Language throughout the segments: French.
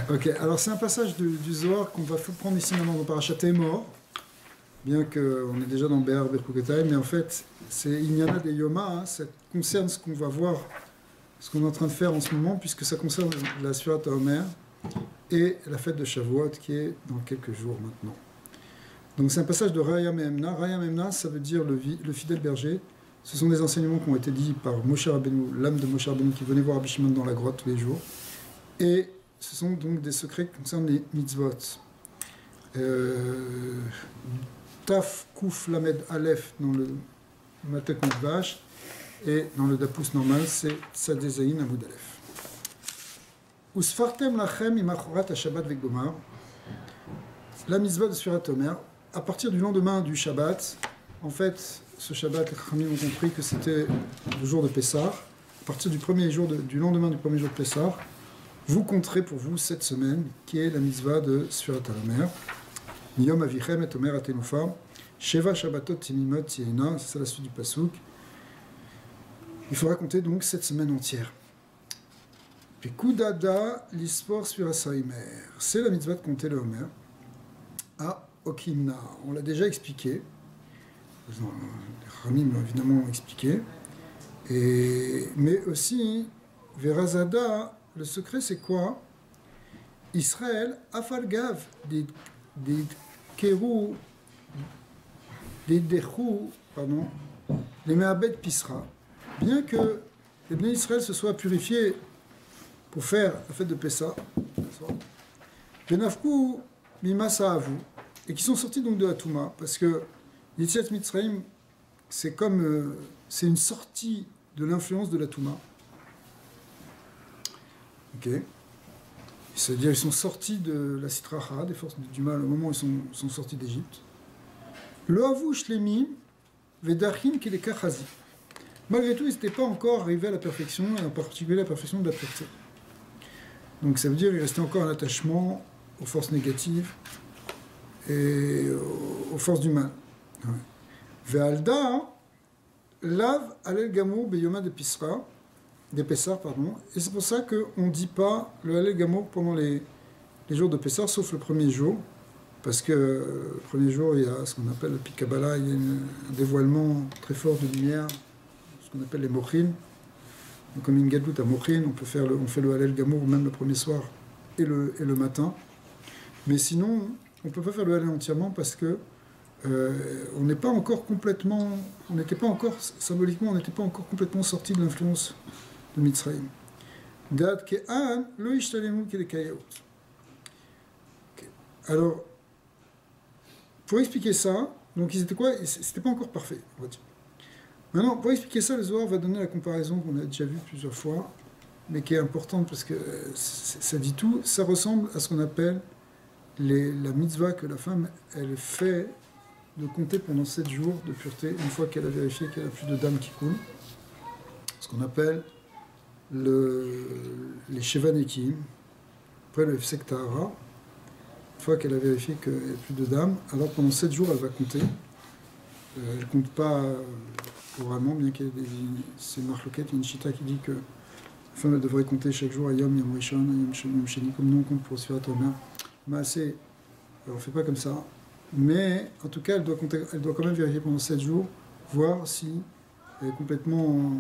Ok, alors c'est un passage du Zohar qu'on va prendre ici maintenant dans Parashat Emor, bien qu'on est déjà dans Be'er Berkuketai, mais en fait, c'est Inyana de Yoma, hein, ça concerne ce qu'on va voir, ce qu'on est en train de faire en ce moment, puisque ça concerne la Surat Omer et la fête de Shavuot qui est dans quelques jours maintenant. Donc c'est un passage de Raya Mehemna. Raya Mehemna, ça veut dire le fidèle berger. Ce sont des enseignements qui ont été dits par Moshe Rabbeinu, l'âme de Moshe Rabbeinu qui venait voir Rabbi Shimon dans la grotte tous les jours. Et ce sont donc des secrets qui concernent les mitzvot. Taf Kouf Lamed Aleph dans le Matek Midvash et dans le Dapus normal, c'est Tzadezaïn Amoud Aleph. Usfartem Lachem Imachorat HaShabbat Vegomar. La mitzvah de Surat Omer, à partir du lendemain du Shabbat, en fait, ce Shabbat, les Chachamim ont compris que c'était le jour de Pessah. À partir du lendemain du premier jour de Pessah, vous compterez pour vous cette semaine, qui est la mitzvah de Surat Omer. Yom Avichem et Omer Atenufa, Sheva Shabbatot Timimot Tiena, c'est la suite du Pasuk. Il faudra compter donc cette semaine entière. Pikudada Lispor Surat Saimer, c'est la mitzvah de compter le Omer. À Okimna. On l'a déjà expliqué. Les Ramim l'ont évidemment expliqué. Mais aussi, Verazada, le secret c'est quoi? Israël, Afalgav, des Kerou, des Dechou, pardon, les Mehabed Pisra. Bien que les Bnei Israël se soient purifiés pour faire la fête de Pessah, Benafkou, Mimasa Avu, et qui sont sortis donc de la Touma, parce que Yetziat Mitzrayim, c'est comme c'est une sortie de l'influence de la Touma. Ok. C'est-à-dire ils sont sortis de la Sitracha, des forces du mal, au moment où ils sont sortis d'Égypte. Le Avu Shlemim, Vedachim Kilekachazi. Malgré tout, ils n'étaient pas encore arrivés à la perfection, et en particulier à la perfection de la pureté. Donc ça veut dire qu'il restait encore un attachement aux forces négatives et aux forces du mal. Ve'alda, lav alel gamour beyoma de Pessah, pardon, et c'est pour ça qu'on ne dit pas le alel gamour pendant les jours de Pessah, sauf le premier jour, parce que le premier jour, il y a ce qu'on appelle le Pikabala, il y a un dévoilement très fort de lumière, ce qu'on appelle les mochin. Donc comme une gadoute à mochin, on fait le halel gamour même le premier soir et le matin. Mais sinon, on ne peut pas faire le halel entièrement parce que on n'était pas encore symboliquement, on n'était pas encore complètement sorti de l'influence de Mitzrayim. Gad ke'an lo ishtalemu kelekayaot. Alors, pour expliquer ça, donc ils étaient quoi? C'était pas encore parfait, on va dire. Maintenant, pour expliquer ça, le Zohar va donner la comparaison qu'on a déjà vue plusieurs fois, mais qui est importante parce que ça dit tout. Ça ressemble à ce qu'on appelle la mitzvah que la femme, elle fait de compter pendant 7 jours de pureté, une fois qu'elle a vérifié qu'elle n'a plus de dam qui coule. Ce qu'on appelle les Shevanekim, après le Hefsek Tahara. Une fois qu'elle a vérifié qu'il n'y a plus de dam, alors pendant 7 jours, elle va compter. Elle ne compte pas oralement, bien qu'il y ait c'est Marloquet, une chita qui dit que la femme elle devrait compter chaque jour Ayom, Yom Rishon, Yom Sheni, comme nous on compte pour Sfirat Omer. Mais assez, on ne fait pas comme ça. Mais en tout cas, elle doit quand même vérifier pendant 7 jours, voir si elle est complètement.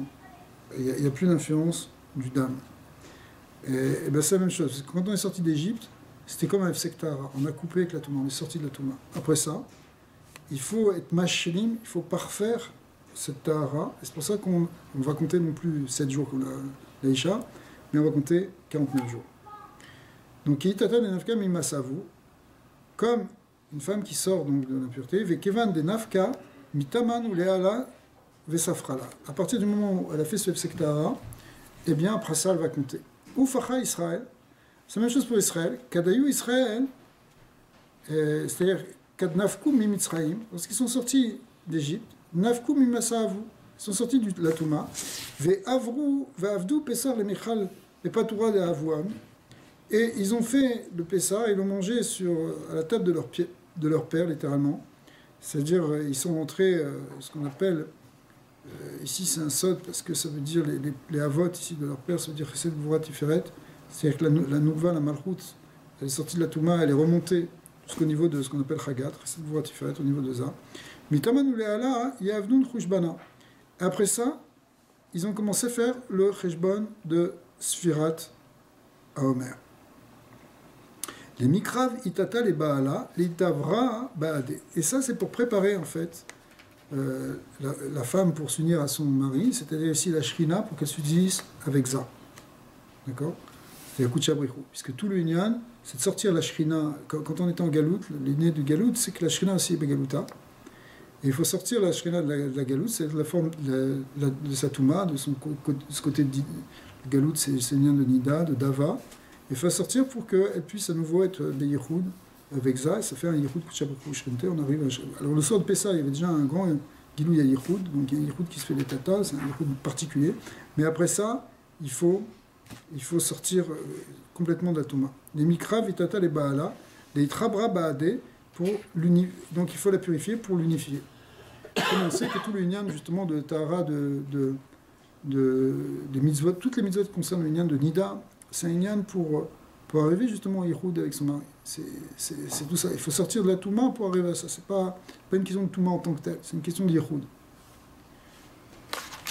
Il n'y a plus d'influence du dam. Et ben c'est la même chose. Quand on est sorti d'Égypte, c'était comme un Hefsek Tahara. On a coupé avec la Touma, on est sorti de la Touma. Après ça, il faut être mashlim, il faut parfaire cette Tahara. Et c'est pour ça qu'on va compter non plus 7 jours comme l'Aïcha, mais on va compter 49 jours. Donc, Yitatan et Nafka Mimasavu, comme une femme qui sort donc de l'impureté, Vekevan de Nafka, Mitaman ou Leala, Vesafrala. À partir du moment où elle a fait ce Hefsek Tahara, eh bien, après ça, elle va compter. Oufacha Israël, c'est la même chose pour Israël. Kadayou Israël, c'est-à-dire Kad Nafku Mimitzraïm, lorsqu'ils sont sortis d'Égypte, Nafku Mimasavu, ils sont sortis de la Touma, Ve'avdu Pesar le Michal, le Patoura de Avouam, et ils ont fait le Pessah, ils l'ont mangé à la table de leur père, littéralement. C'est-à-dire, ils sont rentrés, ce qu'on appelle, ici c'est un sod, parce que ça veut dire les avot ici de leur père, ça veut dire Chesed Gvura Tiferet, c'est-à-dire que la Nourva, la Malchut, elle est sortie de la Touma, elle est remontée jusqu'au niveau de ce qu'on appelle Chagat, au niveau de Ça. Mitaman ou Leala, Yavnun Chushbana. Après ça, ils ont commencé à faire le Cheshbon de Sfirat à Omer. Les Mikrav, Itata, les Baala, les Tavra, Baade. Et ça, c'est pour préparer, en fait, la femme pour s'unir à son mari, c'est-à-dire aussi la Shrina pour qu'elle s'utilise avec Ça. D'accord? C'est Yakucha Brichou. Puisque tout le Inyan, c'est de sortir la Shrina. Quand on était en Galout, l'idée du Galout, c'est que la Shrina aussi est Begalouta. Et il faut sortir la Shrina de la Galout, c'est la forme de sa Touma, de ce côté de Galout, c'est le lien de Nida, de Dava. Il faut sortir pour qu'elle puisse à nouveau être Beyichoud avec Ça, et ça fait un Yichoud Kucha Brichou Shrinte. On arrive à... Alors le soir de Pessah, il y avait déjà un grand Gilou Yichoud, donc il y a un Yichoud qui se fait des tatas, c'est un Yichoud particulier. Mais après ça, il faut sortir complètement de la Touma. Les Mikra, Vitata, les Baala, les Trabra Baade, donc il faut la purifier pour l'unifier. Comme on sait que tout le Inyan, justement, de Tahara, de mitzvot, toutes les mitzvot qui concernent le Inyan de Nida, c'est un Inyan pour arriver justement au Yichoud avec son mari. C'est tout ça. Il faut sortir de la Touma pour arriver à ça. C'est pas une question de Touma en tant que telle, c'est une question de Yichoud.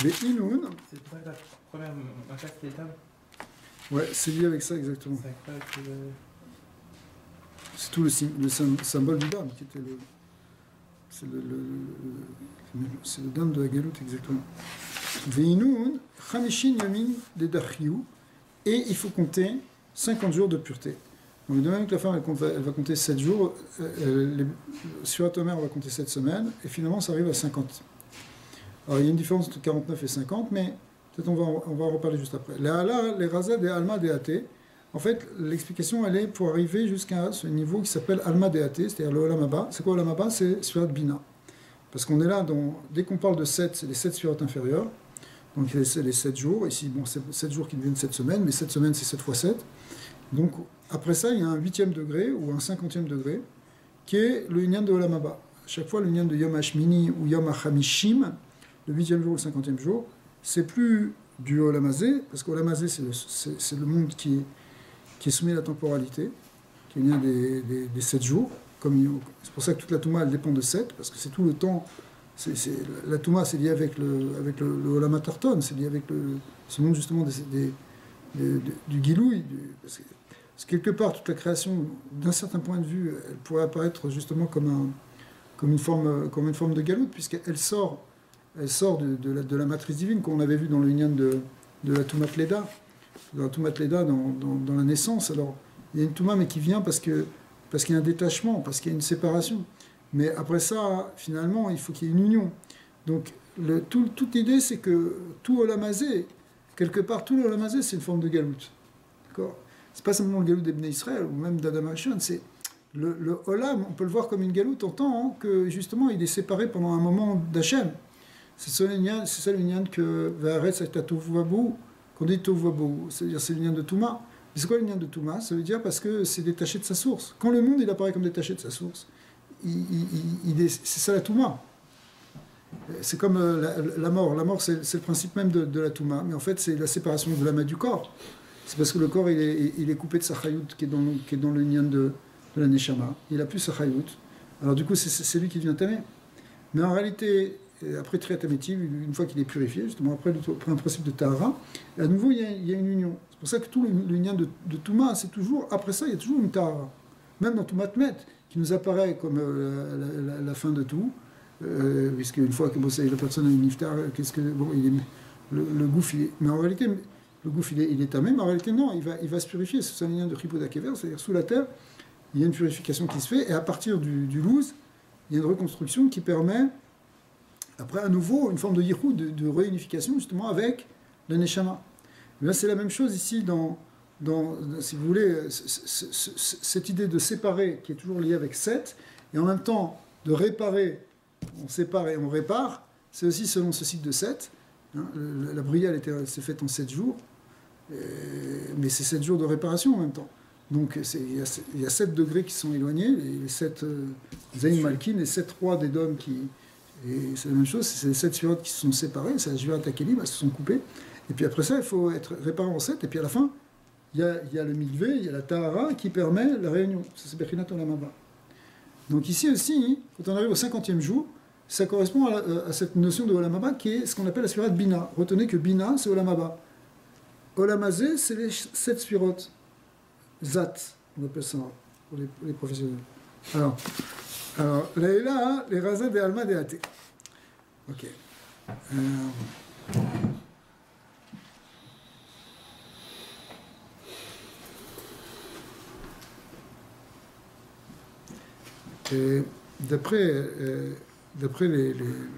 Les Inoun. C'est pas la première impact de l'étape. Ouais, c'est lié avec ça exactement. C'est incroyable que c'est tout le symbole du dam qui était c'est le dam de la galoute exactement. Veinoun, Khamishin Yamin de Dachiou, et il faut compter 50 jours de pureté. Donc de même que la femme elle va compter 7 jours, sur Atomer on va compter 7 semaines, et finalement ça arrive à 50. Alors il y a une différence entre 49 et 50, mais peut-être on va en reparler juste après. Les Ala, les Raza, des Alma, des Athé. En fait, l'explication, elle est pour arriver jusqu'à ce niveau qui s'appelle Alma de Athé, c'est-à-dire le Olam Haba. C'est quoi Olam Haba? C'est Sfirat Bina. Parce qu'on est là, dès qu'on parle de 7, c'est les 7 Sfirat inférieures. Donc c'est les 7 jours. Ici, bon, c'est 7 jours qui deviennent 7 semaines, mais 7 semaines, c'est 7 fois 7. Donc après ça, il y a un 8e degré ou un 50e degré, qui est le Inyan de Olam Haba. À chaque fois, le Inyan de Yom Hashmini ou Yom Hachamishim, le 8e jour ou le 50e jour, c'est plus du Olam Hazé, parce qu'Olam Hazé, c'est le monde qui est soumis à la temporalité, qui vient des 7 jours. C'est pour ça que toute la Touma, elle dépend de 7, parce que c'est tout le temps. La Touma, c'est lié avec le Olam HaTarton, c'est lié avec ce monde justement du Gilouï. Parce que quelque part, toute la création, d'un certain point de vue, elle pourrait apparaître justement comme une forme de galoute, puisqu'elle sort de la matrice divine qu'on avait vu dans le Inyan de la Toumat Leda, dans la Toumat Leda, dans la naissance. Alors, il y a une Touma, mais qui vient parce qu'il y a un détachement, parce qu'il y a une séparation. Mais après ça, finalement, il faut qu'il y ait une union. Donc, toute l'idée, c'est que tout Olam Hazé, quelque part, tout l'Olam Hazé, c'est une forme de galoute. D'accord ? C'est pas simplement le galoute d'Ebné Israël, ou même d'Adam Hashon, c'est le Olam, on peut le voir comme une galoute en tant que, justement, il est séparé pendant un moment d'Hachem. C'est ça le lien que Vaharetz et Tohu Vabou, qu'on dit Tohu Vabou, c'est-à-dire c'est le lien de Touma. Mais c'est quoi le lien de Touma? Ça veut dire parce que c'est détaché de sa source. Quand le monde il apparaît comme détaché de sa source, c'est ça la Touma. C'est comme la mort. La mort, c'est le principe même de la Touma, mais en fait c'est la séparation de l'âme et du corps. C'est parce que le corps il est coupé de sa chayout qui est dans le lien de la Neshama. Il n'a plus sa chayout. Alors du coup c'est lui qui vient t'aimer. Mais en réalité, après Triat Amétiv, une fois qu'il est purifié, justement après un principe de Tahara, à nouveau il y a une union. C'est pour ça que tout le lien de Touma, c'est toujours, après ça, il y a toujours une Tahara. Même dans Toumat Met, qui nous apparaît comme la fin de tout, puisque une fois que la personne a une iftar, le gouffre, mais en réalité, le gouffre il est tamé, mais en réalité non, il va se purifier. C'est un lien de Chipoda Kever, c'est-à-dire sous la terre, il y a une purification qui se fait, et à partir du louz, il y a une reconstruction qui permet, après à nouveau, une forme de yichud, de réunification justement avec la Neshama. C'est la même chose ici si vous voulez, cette idée de séparer qui est toujours liée avec 7, et en même temps de réparer, on sépare et on répare, c'est aussi selon ce cycle de 7. Hein, la bruyale s'est faite en 7 jours, mais c'est 7 jours de réparation en même temps. Donc il y a 7 degrés qui sont éloignés, les 7 Zayn Malkin, les 7 rois des dômes et c'est la même chose, c'est les 7 sphirotes qui se sont séparés, c'est la Jvirat Akelim, elles se sont coupées, et puis après ça il faut être réparé en 7, et puis à la fin, il y a le milvé, il y a la tahara qui permet la réunion. Ça, c'est Bechinat Olam Haba. Donc ici aussi, quand on arrive au 50e jour, ça correspond à cette notion de Olam Haba qui est ce qu'on appelle la Sphira de Bina. Retenez que Bina, c'est Olam Haba. Olam Hazé, c'est les 7 sphirotes. Zat, on appelle ça pour les professionnels. Alors là, les razins des Alma des Athées. Ok. Et d'après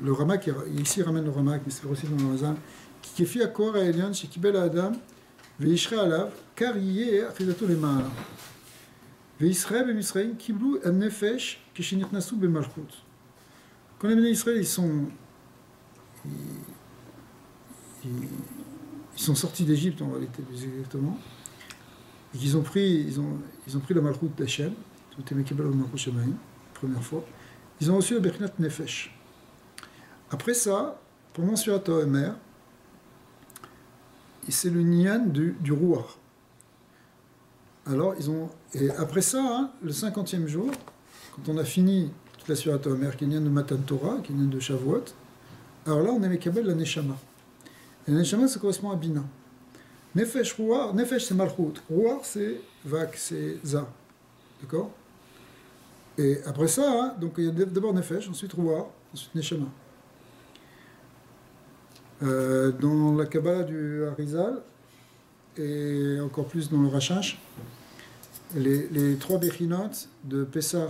le Ramak, ici il ramène le Ramak, mais c'est aussi dans le Razal, qui fait à Kor à Elian, chez Kibel Adam, Veishra Alav, car y est Achidato les Mahala. Veisraël et Misraïm, Kiblou el Nefesh, Keshinit Nassou be Malchut. Quand les bénis Israël, ils sont sortis d'Égypte, en réalité, plus exactement, et qu'ils ont pris la Malchut d'Hachem, tout est Mekebel au Malchut Shemaïm, première fois. Ils ont reçu le Bechinat Nefesh. Après ça, pendant Surat Omer, c'est le Nian du Rouar. Alors, et après ça, hein, le 50e jour, quand on a fini toute la Surat Omer, qui est Nian de Matan Torah, qui est Nian de Shavuot, alors là, on est Mekabel la Neshama. Et la Neshama, ça correspond à Bina. Nefesh, Rouar, Nefesh, c'est Malchut. Rouar, c'est Vak, c'est Za. D'accord? Et après ça, hein, donc il y a d'abord Nefesh, ensuite Rouar, ensuite Neshama. Dans la Kabbalah du Harizal, et encore plus dans le Rachash, les 3 Bechinot de Pessah,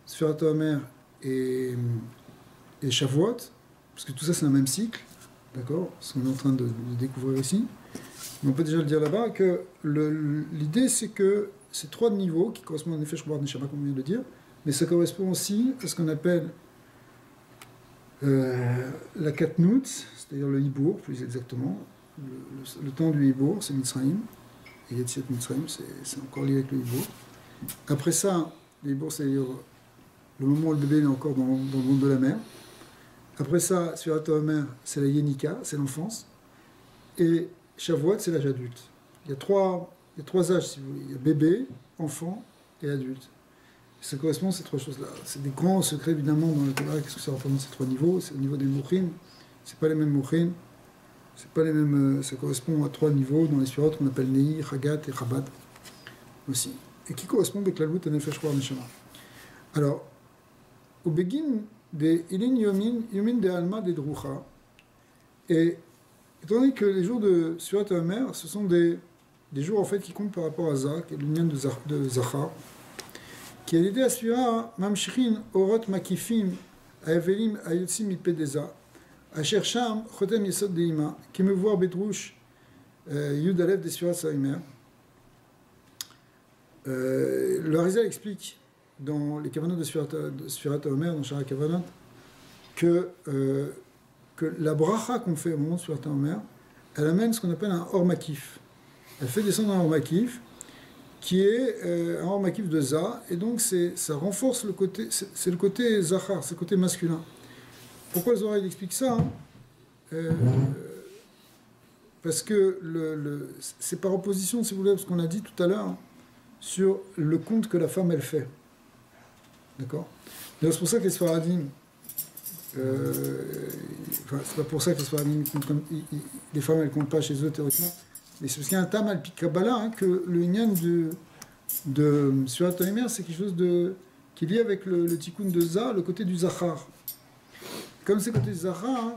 Sfirat HaOmer et Shavuot, parce que tout ça c'est un même cycle, d'accord, ce qu'on est en train de découvrir ici. Mais on peut déjà le dire là-bas que l'idée c'est que ces 3 niveaux qui correspondent à Nefesh, Rouar, Neshama, comme on vient de le dire, mais ça correspond aussi à ce qu'on appelle la Katnout, c'est-à-dire le Hibour, plus exactement. Le temps du Hibour, c'est Mitzrayim. Et Yetziat Mitzrayim, c'est encore lié avec le Hibour. Après ça, le Hibour, c'est le moment où le bébé est encore dans le monde de la mère. Après ça, Sfirat HaOmer, c'est la Yenika, c'est l'enfance. Et Shavuot, c'est l'âge adulte. Il y a trois âges, si vous voulez. Il y a bébé, enfant et adulte. Ça correspond à ces 3 choses-là. C'est des grands secrets, évidemment, dans le Torah. Qu'est-ce que ça représente ces 3 niveaux? C'est au niveau des mouchim. C'est pas les mêmes mouchim. C'est pas les mêmes. Ça correspond à 3 niveaux dans les sphirotes qu'on appelle Nei, Hagat et Chabad aussi. Et qui correspondent avec la Lut et Nefesh Rouar Neshama. Alors, au Begin des Ilin Yomin de Alma de Drucha, et étant donné que les jours de Surat HaOmer, ce sont des jours en fait qui comptent par rapport à Zah, qui est l'union de Zachar, qui a l'idée à Sphira, Mamshichin, Orot Makifim, Aevelim, Ayotzim, Mipedeza, Asher Sham, Chotem Yesod Deima, qui me voit Bedrouche, Yud Alev des Sphira Saïmer. Le Harizal explique dans les Kavanot de Sfirat HaOmer, dans Shara Kavanot, que la bracha qu'on fait au moment de Sfirat HaOmer, elle amène ce qu'on appelle un Or Makif. Elle fait descendre un Or Makif, qui est un Or Makif de Za, et donc ça renforce le côté, c'est le côté Zachar, c'est le côté masculin. Pourquoi le Zohar il explique ça, hein? Parce que c'est par opposition, si vous voulez, à ce qu'on a dit tout à l'heure, hein, sur le compte que la femme elle fait. D'accord? C'est pour ça que les Sfaradim, c'est pas pour ça que les Sfaradim, les femmes elles comptent pas chez eux théoriquement, mais c'est parce qu'il y a un tam al Kabbalah, hein, que le Inyan de Surat HaOmer, c'est quelque chose qui est lié avec le tikkun de Za, le côté du Zachar. Comme c'est le côté du Zachar, hein,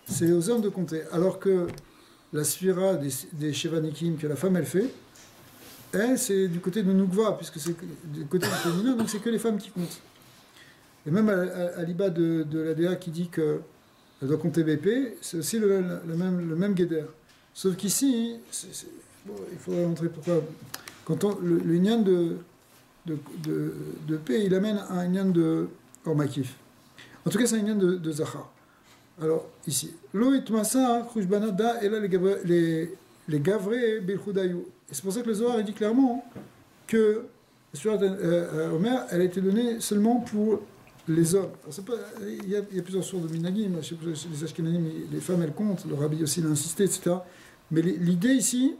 c'est aux hommes de compter. Alors que la sphira des Shevanikim que la femme elle fait, elle, c'est du côté de Nukva, puisque c'est du côté du féminin, donc c'est que les femmes qui comptent. Et même à l'Iba de la DA qui dit qu'elle doit compter BP, c'est aussi le même guéder. Sauf qu'ici, bon, il faudrait montrer pourquoi. Quand le Inyan de P, il amène un Inyan de Ormakif. En tout cas, c'est un Inyan de Zachar. Alors, ici, Lo itmasa khushbanada et là les gavrés bilchudayu. Et c'est pour ça que le Zohar dit clairement que Surat Omer, elle a été donnée seulement pour les hommes. Il y a plusieurs sources de minagim, les Ashkenazim, les femmes elles comptent, le rabbi aussi l'a insisté, etc. Mais l'idée ici,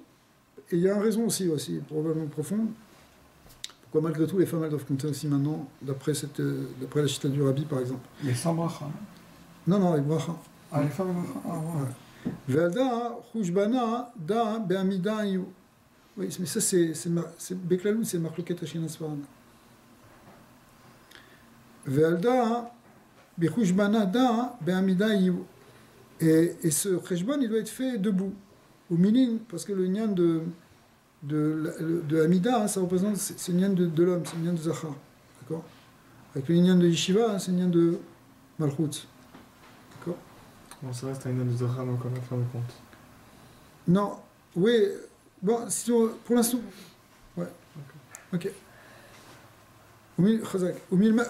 il y a une raison aussi, probablement profonde, pourquoi malgré tout les femmes elles doivent compter aussi maintenant, d'après la chita du Rabbi par exemple. Mais sans bracha. Non, avec bracha. Ah, les femmes, ouais. Ve'alda chushbana da be'amida yu. Oui, mais ça c'est Beklalou, c'est Marloket Ashkenaz Sfarad. Ve'alda bechushbana da be'amida yu. Et ce cheshbon, il doit être fait debout. Au milin, parce que le nyan de Amida, ça représente, c'est le nyan de l'homme, c'est le nyan de Zachar. D'accord? Avec le nyan de Yeshiva, c'est le nyan de Malchut. D'accord? Bon, ça reste un nyan de Zachar, donc on va faire le compte. Non, oui, bon, pour l'instant, ouais. Ok. Au milin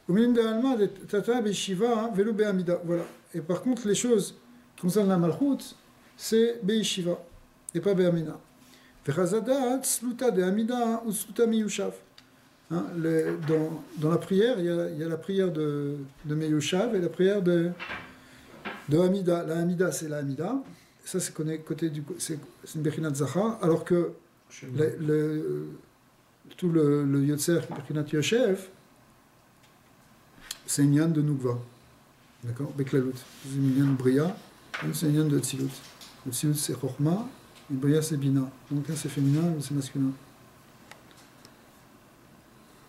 de Alma, de Tata, Beshiva, Velo Be'amida. Voilà. Et par contre, les choses qui concernent la Malchut, c'est Be'ishiva, et pas Be'amina. Ve'chazadat, Sluta de Amida, ou Sluta Miyushav. Dans la prière, il y a la prière de Miyushav et la prière de Amida. La Amida, c'est la Amida. Ça, c'est côté du. C'est une Bechinat Zachar, alors que tout le Yotzer, Bechinat Yoshev, c'est une yann de Nukva. D'accord? Beklalut. C'est une yann de Bria, c'est une yann de Tzilut. Le Tzilut, c'est Chochma, et Bria, c'est Bina. Donc, un, c'est féminin, l'autre, c'est masculin.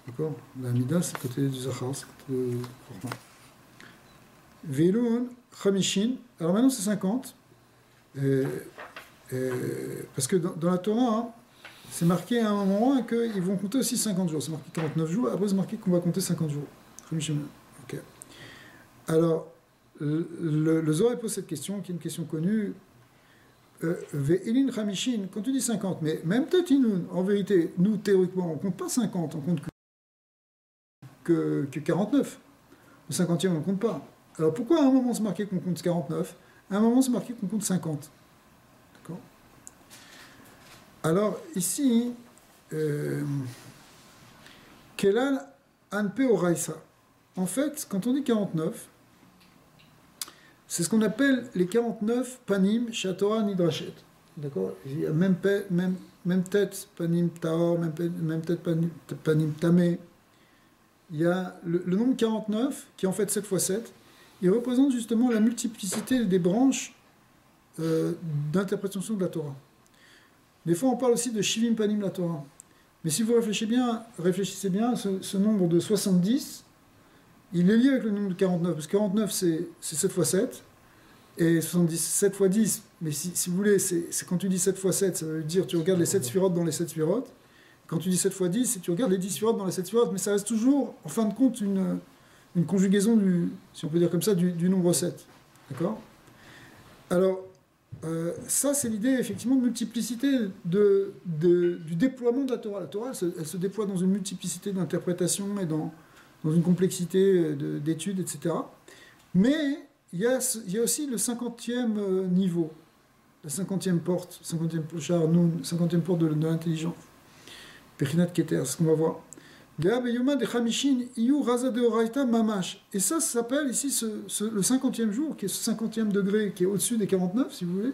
D'accord? La Amida, c'est côté du Zachar, c'est côté de Chochma. Veilun, Chamishin. Alors maintenant, c'est 50. Parce que dans la Torah, hein, c'est marqué à un moment qu'ils vont compter aussi 50 jours. C'est marqué 49 jours, après c'est marqué qu'on va compter 50 jours. Okay. Alors, le Zohar pose cette question, qui est une question connue. Ve'ilin Chamishin, quand tu dis 50, mais même Tatinun, en vérité, nous, théoriquement, on ne compte pas 50, on compte que 49. Le 50e, on ne compte pas. Alors pourquoi à un moment c'est marqué qu'on compte 49, à un moment c'est marqué qu'on compte 50? D'accord? Alors ici, Kelal Anpe Oraisa. En fait, quand on dit 49, c'est ce qu'on appelle les 49 panim Shatora Nidrashet. D'accord? Il y a même tête panim Taor, même tête panim Tamé. Il y a le nombre 49, qui est en fait 7 fois 7, il représente justement la multiplicité des branches d'interprétation de la Torah. Des fois, on parle aussi de Shivim Panim la Torah. Mais si vous réfléchissez bien, ce nombre de 70, il est lié avec le nombre de 49, parce que 49, c'est 7 fois 7, et 70, 7 fois 10, mais si vous voulez, c'est quand tu dis 7 fois 7, ça veut dire tu regardes les 7 sphirotes dans les 7 sphirotes. Quand tu dis 7 fois 10, tu regardes les 10 sphirotes dans les 7 sphirotes, mais ça reste toujours, en fin de compte, une conjugaison, si on peut dire comme ça, du nombre 7. D'accord? Alors, ça, c'est l'idée, effectivement, de multiplicité du déploiement de la Torah. La Torah, elle se déploie dans une multiplicité d'interprétations et dans une complexité d'études, etc. Mais il y a aussi le 50e niveau, la 50e porte, 50e porte de l'intelligence. Pechinat Keter, c'est ce qu'on va voir. Et ça s'appelle ici le 50e jour, qui est ce 50e degré, qui est au-dessus des 49, si vous voulez.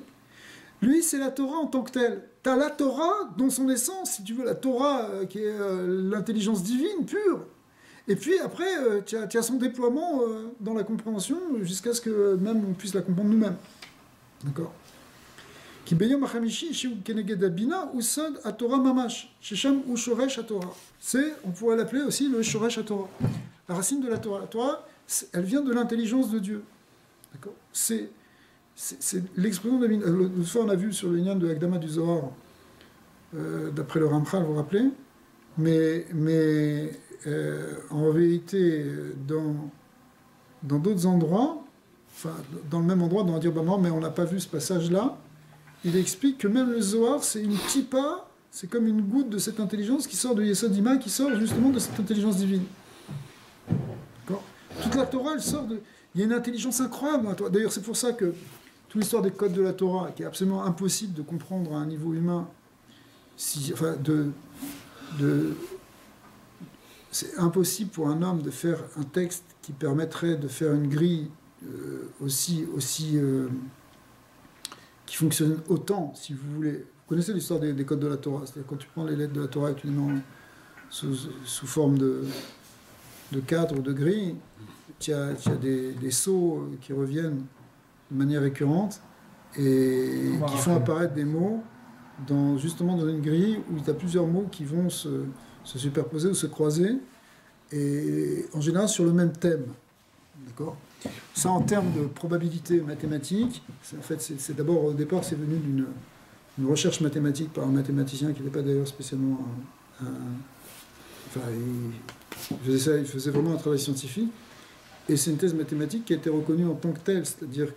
Lui, c'est la Torah en tant que telle. Tu as la Torah dans son essence, si tu veux, la Torah qui est l'intelligence divine pure. Et puis après, tu as son déploiement dans la compréhension jusqu'à ce que même on puisse la comprendre nous-mêmes. D'accord? Qui beyom hachamishi chez keneged abina usad atorah mamash shesham u shoresh atorah. On pourrait l'appeler aussi le shoresh atorah, la racine de la Torah. La Torah, elle vient de l'intelligence de Dieu. D'accord? C'est l'expression de l'autre fois on a vu sur le lien de Hakdama du Zohar, d'après le Ramchal, vous vous rappelez, mais en vérité, dans d'autres endroits, enfin dans le même endroit, on va dire bah non, mais on n'a pas vu ce passage-là. Il explique que même le Zohar, c'est une kippa, c'est comme une goutte de cette intelligence qui sort de Yesod Ima, qui sort justement de cette intelligence divine. D'accord? Toute la Torah, elle sort de... Il y a une intelligence incroyable dans la Torah. D'ailleurs, c'est pour ça que toute l'histoire des codes de la Torah, qui est absolument impossible de comprendre à un niveau humain, c'est impossible pour un homme de faire un texte qui permettrait de faire une grille aussi qui fonctionne autant, si vous voulez, connaissez l'histoire des codes de la Torah. C'est-à-dire quand tu prends les lettres de la Torah et tu les mets sous forme de cadre ou de grille, tu as des sceaux qui reviennent de manière récurrente et qui font apparaître des mots justement dans une grille où tu as plusieurs mots qui vont se superposer ou se croiser, et en général sur le même thème. D'accord ? Ça, en termes de probabilité mathématique, en fait, c'est d'abord, au départ, c'est venu d'une recherche mathématique par un mathématicien qui n'était pas d'ailleurs spécialement enfin, il faisait vraiment un travail scientifique, et c'est une thèse mathématique qui a été reconnue en tant que telle, c'est-à-dire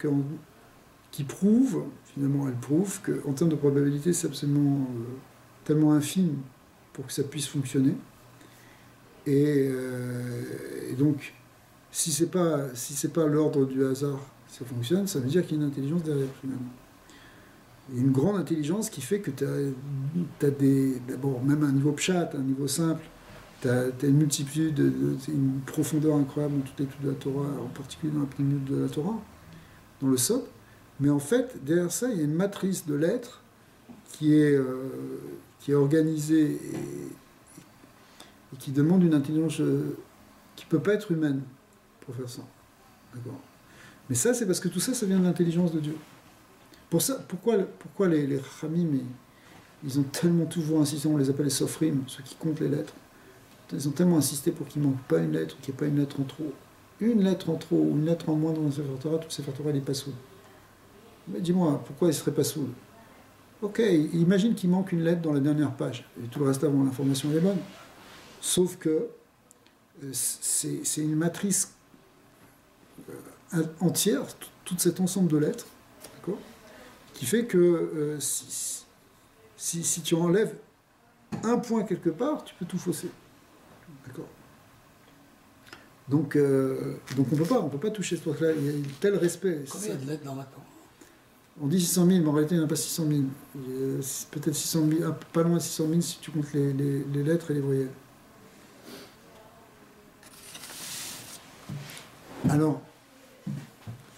qui prouve, finalement, elle prouve qu'en termes de probabilité, c'est absolument tellement infime pour que ça puisse fonctionner. Et donc, si c'est pas l'ordre du hasard que ça fonctionne, ça veut dire qu'il y a une intelligence derrière, finalement. Il y a une grande intelligence qui fait que tu as d'abord, même un niveau pshat, un niveau simple, tu as une multitude, une profondeur incroyable dans toutes les études de la Torah, en particulier dans la plénitude de la Torah, dans le Sod. Mais en fait, derrière ça, il y a une matrice de lettres qui est organisée et qui demande une intelligence qui ne peut pas être humaine pour faire ça. D'accord. Mais ça, c'est parce que tout ça, ça vient de l'intelligence de Dieu. Pour ça, pourquoi les Khamim, ils ont tellement toujours insisté, on les appelle les Sofrim, ceux qui comptent les lettres. Ils ont tellement insisté pour qu'il ne manque pas une lettre, qu'il n'y ait pas une lettre en trop. Une lettre en trop ou une lettre en moins dans le Sefer Torah, tout le Sefer Torah, il n'est pas sourd. Mais dis-moi, pourquoi il ne serait pas sourd? Ok, imagine qu'il manque une lettre dans la dernière page, et tout le reste avant, l'information est bonne. Sauf que c'est une matrice entière, tout cet ensemble de lettres, d'accord, qui fait que si tu enlèves un point quelque part, tu peux tout fausser. D'accord. Donc on peut pas toucher ce truc-là. Il y a un tel respect. Combien il y a de lettres dans la Torah? On dit 600 000, mais en réalité il n'y en a pas 600 000. Peut-être 600 000, pas loin de 600 000 si tu comptes les lettres et les voyelles. Alors,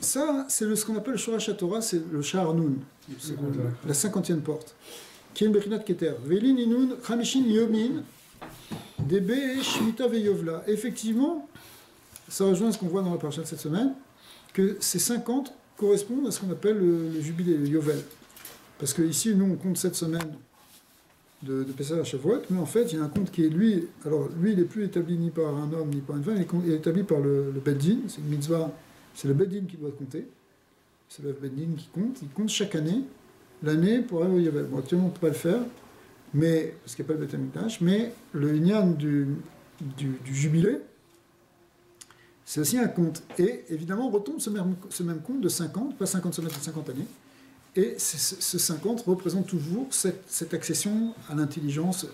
ça, c'est ce qu'on appelle le Shorash HaTorah, c'est le Sha'ar Nun, c'est la 50e porte. Qui est une Bechinat Keter. Velin Inun, Chamishin Yomin, Debe, Shmita Veyovla. Effectivement, ça rejoint ce qu'on voit dans la parasha de cette semaine, que ces 50 correspondent à ce qu'on appelle le jubilé, le Yovel. Parce que ici, nous, on compte 7 semaines de Pessah à Shavuot, mais en fait, il y a un compte qui est lui, alors lui, il n'est plus établi ni par un homme, ni par une femme, il est établi par le Beddin, c'est une mitzvah, c'est le Beddin qui doit compter, c'est le Beddin qui compte, il compte chaque année, l'année pour aller au Yovel. Bon, actuellement, on ne peut pas le faire, mais, parce qu'il n'y a pas le Beth Amikdash, mais le Inyan du jubilé, c'est aussi un compte. Et évidemment, on retombe ce même compte de 50, pas 50 semaines, mais 50 années. Et ce 50 représente toujours cette accession à l'intelligence,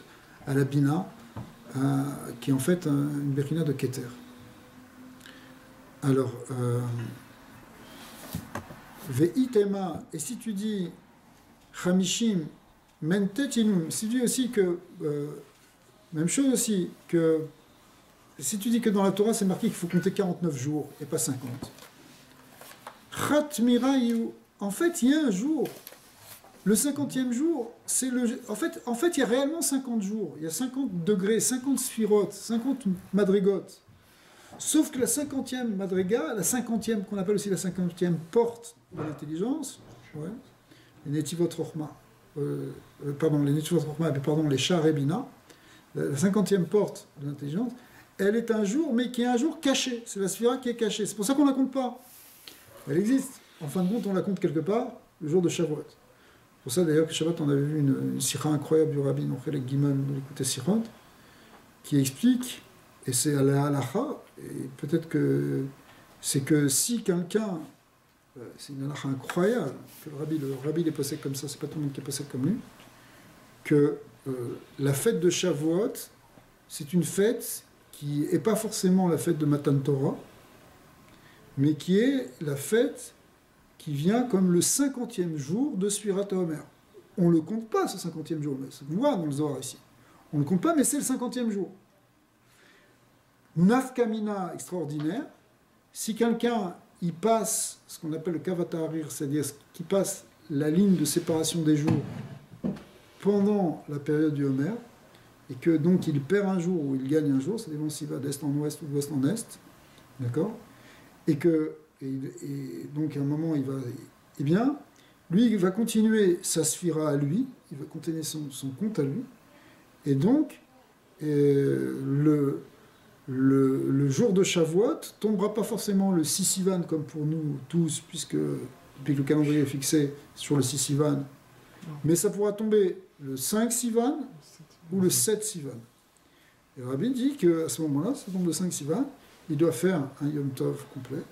à la Bina, qui est en fait une Bechina de Keter. Alors, Ve'itema, et si tu dis Chamishim, Mentetinum, si tu dis aussi que, même chose aussi, que si tu dis que dans la Torah c'est marqué qu'il faut compter 49 jours et pas 50. Chatmirayu, en fait il y a un jour, le 50e jour, c'est le. En fait il y a réellement 50 jours, il y a 50 degrés, 50 sphirotes, 50 madrigotes. Sauf que la 50e madriga, la 50e qu'on appelle aussi la 50e porte de l'intelligence, ouais, les Netivot Rochma, les Sha'ar Bina, la 50e porte de l'intelligence, elle est un jour, mais qui est un jour caché. C'est la sphira qui est cachée. C'est pour ça qu'on ne la compte pas. Elle existe. En fin de compte, on la compte quelque part, le jour de Shavuot. C'est pour ça d'ailleurs que Shabbat, on avait vu une sikha incroyable du rabbi Nochelek Gimel de l'écouter Sichot, qui explique, et c'est à la halacha, et peut-être que c'est que si quelqu'un, c'est une halacha incroyable, que le rabbi est possède comme ça, c'est pas tout le monde qui est possède comme lui, que la fête de Shavuot, c'est une fête qui n'est pas forcément la fête de Matan Torah, mais qui est la fête qui vient comme le 50e jour de Sfirat HaOmer. On ne le compte pas, ce 50e jour, mais c'est voir dans le Zohar ici. On ne le compte pas, mais c'est le 50e jour. Nafkamina extraordinaire, si quelqu'un y passe ce qu'on appelle le Kavata Harir, c'est-à-dire qui passe la ligne de séparation des jours pendant la période du Homer, et que donc il perd un jour ou il gagne un jour, ça dépend s'il va d'est en ouest ou d'ouest en est, d'accord? Et donc à un moment il va, eh bien, lui il va continuer sa sphira à lui, il va continuer son compte à lui, et donc le jour de Shavuot tombera pas forcément le 6 Sivan comme pour nous tous, puisque depuis que le calendrier est fixé sur le 6 Sivan, mais ça pourra tomber le 5 Sivan ou le 7 Sivan. Et le Rabbi dit qu'à ce moment-là, ça tombe le 5 Sivan, il doit faire un Yom Tov complet.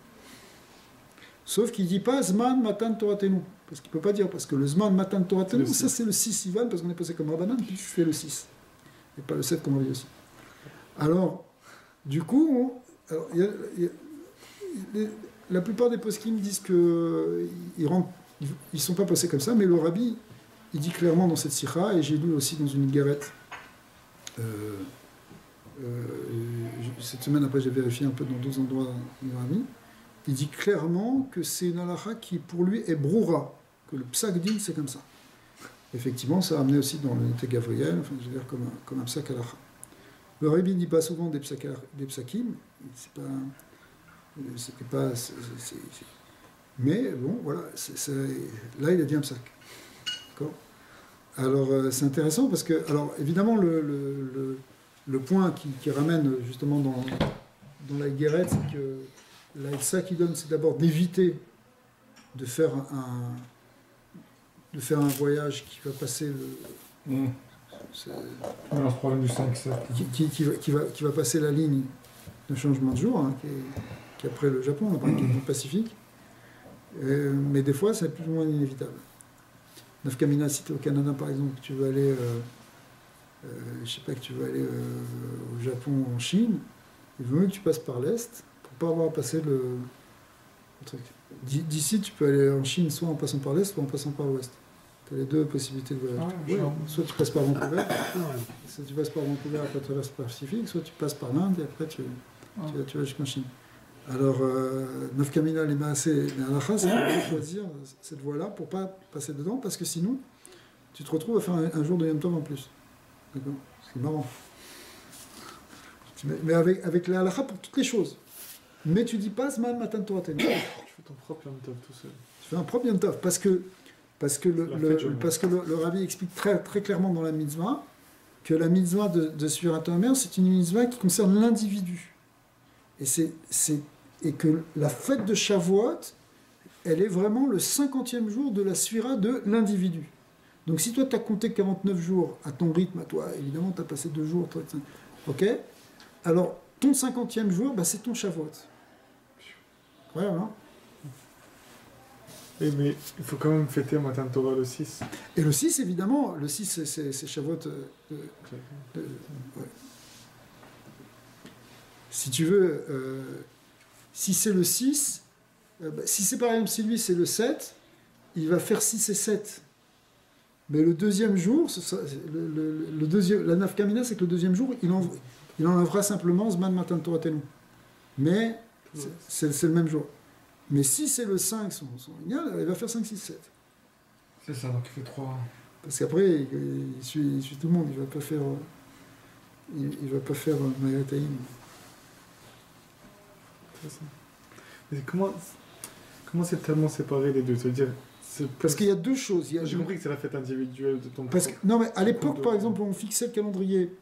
Sauf qu'il ne dit pas Zman Matan Toratenu. Parce qu'il ne peut pas dire, parce que le Zman Matan Toratenu, ça c'est le 6 Sivan, parce qu'on est passé comme Rabbanan, puis je fais le 6. Et pas le 7 comme on dit aussi. Alors, du coup, la plupart des poskim disent qu'ils ne sont pas passés comme ça, mais le Rabbi, il dit clairement dans cette sikha, et j'ai lu aussi dans une guérette, cette semaine après j'ai vérifié un peu dans d'autres endroits du Rabbi, il dit clairement que c'est une halakha qui pour lui est broura, que le psak din c'est comme ça. Effectivement, ça a amené aussi dans le Nete Gavriel, enfin, je veux dire comme un psak halakha. Le Rabbi ne dit pas souvent des psakim, mais bon, voilà, là il a dit un psak. D'accord ? Alors c'est intéressant parce que, alors évidemment, le point qui ramène justement dans la guérette, c'est que ça qui donne, c'est d'abord d'éviter de faire un voyage qui va passer Alors, ce problème du 5-7. qui va passer la ligne de changement de jour, hein, qui est après le Japon, qui est le Pacifique. Mais des fois, c'est plus ou moins inévitable. Nafkamina, si tu es au Canada, par exemple, tu veux aller, je sais pas, que tu veux aller au Japon ou en Chine, il vaut mieux que tu passes par l'Est pour pas avoir à passer le truc. D'ici, tu peux aller en Chine soit en passant par l'Est, soit en passant par l'Ouest. Tu as les deux possibilités de voyage. Soit tu passes par Vancouver, soit tu passes par Vancouver, après tu traverses par le Pacifique, soit tu passes par l'Inde et après tu vas jusqu'en Chine. Alors, Nafkamina, les Maasé, les Halakha, c'est de choisir cette voie-là pour pas passer dedans, parce que sinon, tu te retrouves à faire un jour de Yom Tov en plus. D'accord ? C'est marrant. Mais avec les Halakha pour toutes les choses. Mais tu dis pas Zman Matan Toratenu. Tu fais ton propre Yom Tov tout seul. Tu fais un propre Yom Tov, parce que le Rabbi explique très, très clairement dans la mitzvah que la mitzvah de Sfirat HaOmer, c'est une mitzvah qui concerne l'individu. Et que la fête de Shavuot, elle est vraiment le 50e jour de la Sfira de l'individu. Donc si toi tu as compté 49 jours à ton rythme, à toi, évidemment tu as passé 2 jours, ok ? Alors ton 50e jour, bah, c'est ton Shavuot. Incroyable, hein ? Mais il faut quand même fêter Matan Torah le 6. Et le 6, évidemment, le 6 c'est Shavuot. Ouais. Si tu veux, si c'est le 6, si c'est par exemple, si lui c'est le 7, il va faire 6 et 7. Mais le deuxième jour, la nafkamina, c'est que le deuxième jour, il enlèvera simplement Zman Matan Toratenu. Mais c'est le même jour. Mais si c'est le 5, son égal, il va faire 5, 6, 7. C'est ça, donc il fait 3. Parce qu'après, il suit tout le monde, il va pas faire Mayataïm. Mais comment c'est tellement séparé les deux? C'est-à-dire, parce qu'il y a deux choses. J'ai compris que c'est la fête individuelle de ton non, mais à l'époque, par exemple, on fixait le calendrier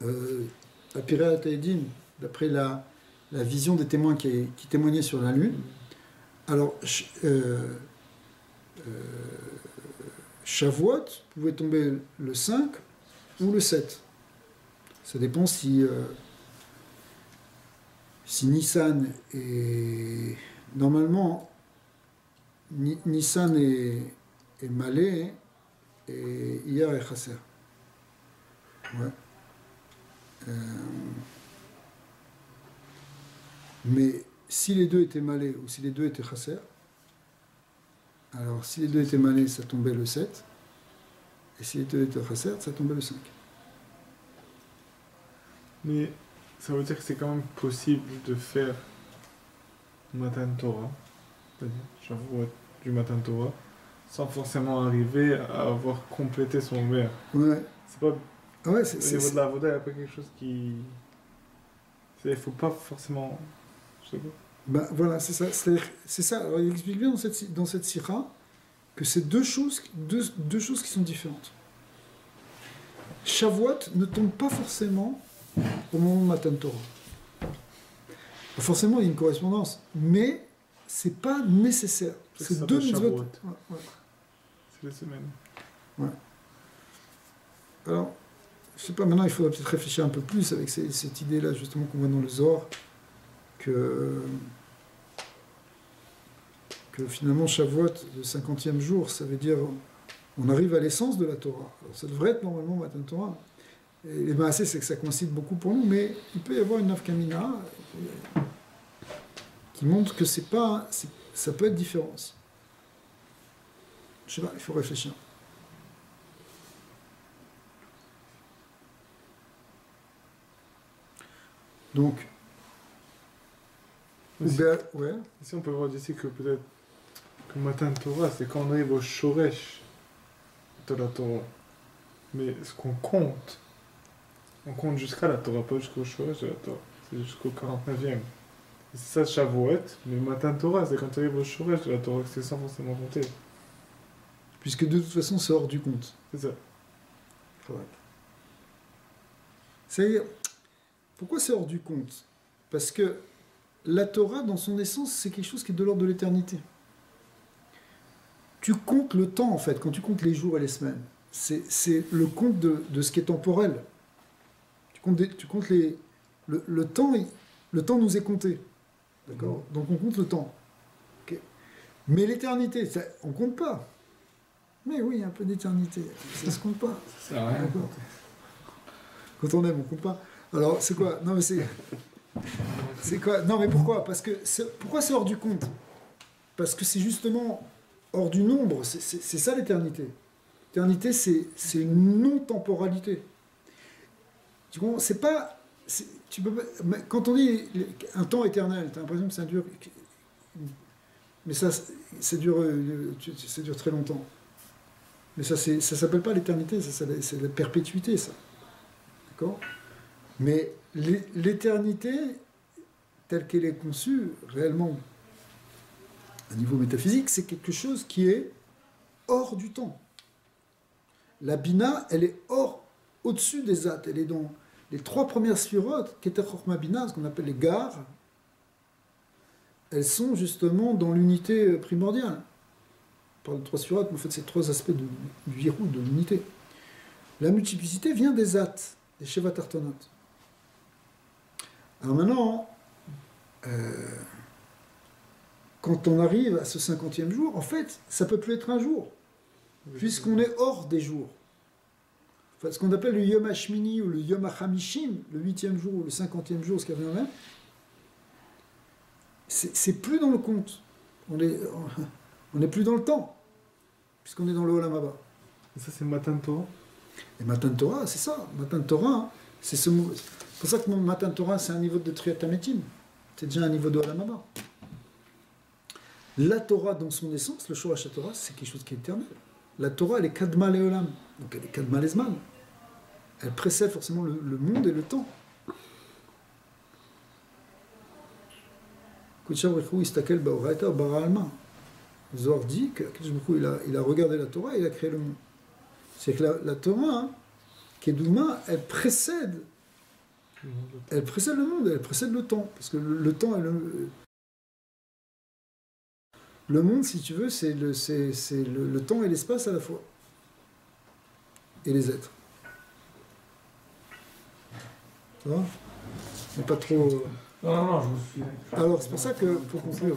à Piréa Taïdin, d'après la vision des témoins qui témoignaient sur la Lune. Alors, Shavuot pouvait tomber le 5 ou le 7. Ça dépend si Nissan est... Normalement, Nissan est Malé et Iyar est Chasser. Ouais. Mais si les deux étaient Malé ou si les deux étaient Chasser, alors si les deux étaient Malé, ça tombait le 7, et si les deux étaient Chasser, ça tombait le 5. Mais ça veut dire que c'est quand même possible de faire Matan Torah, c'est-à-dire Shavuot du Matan Torah, sans forcément arriver à avoir complété son Omer. Ouais. C'est pas... Ah ouais, Au niveau de la Avoda, il n'y a pas quelque chose qui... Il faut pas forcément... Je sais pas. Ben, voilà, c'est ça. C'est ça. Alors, il explique bien dans cette sira que c'est deux choses qui sont différentes. Shavuot ne tombe pas forcément au moment de Matan Torah. Forcément, il y a une correspondance, mais c'est pas nécessaire. C'est deux mitzvot. Shavuot. Ouais. C'est les semaines. Ouais. Alors, je sais pas, maintenant il faudra peut-être réfléchir un peu plus avec cette idée-là, justement, qu'on voit dans le Zohar, que finalement, Shavuot, le 50e jour, ça veut dire on arrive à l'essence de la Torah. Alors, ça devrait être normalement Matan Torah. Et les Maaseh, c'est que ça coïncide beaucoup pour nous, mais il peut y avoir une nafkamina qui montre que ça peut être différent aussi. Je sais pas, il faut réfléchir. Donc, ouais. Ici, on peut voir d'ici que peut-être que Matan Torah, c'est quand on arrive au Shoresh de la Torah. Mais ce qu'on compte, on compte jusqu'à la Torah, pas jusqu'au Shoresh de la Torah. C'est jusqu'au 49e. Et c'est ça Shavuot, mais Matan Torah, c'est quand tu arrives au Shoresh de la Torah que c'est sans forcément compter. Puisque de toute façon, c'est hors du compte. C'est ça. Ouais. C'est-à-dire, pourquoi c'est hors du compte? Parce que la Torah, dans son essence, c'est quelque chose qui est de l'ordre de l'éternité. Tu comptes le temps, en fait, quand tu comptes les jours et les semaines. C'est le compte de ce qui est temporel. Tu comptes le temps, le temps nous est compté. D'accord? Donc on compte le temps. Okay. Mais l'éternité, on ne compte pas. Mais oui, il y a un peu d'éternité. Ça ne se compte pas. Ça sert à rien. Quand on aime, on ne compte pas. Alors, c'est quoi? Non, mais c'est quoi? Non, mais pourquoi? Parce que pourquoi c'est hors du compte? Parce que c'est justement hors du nombre. C'est ça l'éternité. L'éternité, c'est une non-temporalité. Tu comprends? C'est pas... Tu peux pas, quand on dit un temps éternel, tu as l'impression que ça dure... Mais ça dure très longtemps. Mais ça s'appelle pas l'éternité, c'est la perpétuité, ça. D'accord? Mais l'éternité, telle qu'elle est conçue, réellement, à niveau métaphysique, c'est quelque chose qui est hors du temps. La Bina, elle est au-dessus des At. Elle est dans les trois premières sphirotes, Keter Chochma Bina, ce qu'on appelle les gares. Elles sont justement dans l'unité primordiale. On parle de trois sphirotes, mais en fait, c'est trois aspects du virou, de l'unité. La multiplicité vient des At, des Shevat Artonot. Alors maintenant, quand on arrive à ce 50e jour, en fait, ça ne peut plus être un jour, puisqu'on est hors des jours. Enfin, ce qu'on appelle le Yom HaShmini ou le Yom HaChamishim, le 8e jour ou le 50e jour, ce qu'il y avait même, c'est plus dans le compte. On n'est plus dans le temps, puisqu'on est dans le Olam Haba. Et ça, c'est Matan Torah. Et Matan Torah, c'est ça. Matan Torah, hein, c'est ce mot. C'est pour ça que Matan Torah, c'est un niveau de Triatametim. C'est déjà un niveau de Olam Haba. La Torah, dans son essence, le Shorash Torah, c'est quelque chose qui est éternel. La Torah, elle est Kadma Leolam. Donc elle est Kadma Lezman. Elle précède forcément le monde et le temps. Zohar dit que il a regardé la Torah et il a créé le monde. C'est que la Torah, hein, Kedouma, elle précède le monde, elle précède le temps. Parce que le temps est le monde, si tu veux, c'est le temps et l'espace à la fois. Et les êtres. Ça va? Mais pas trop... Non, je me suis... Alors, c'est pour ça que, pour conclure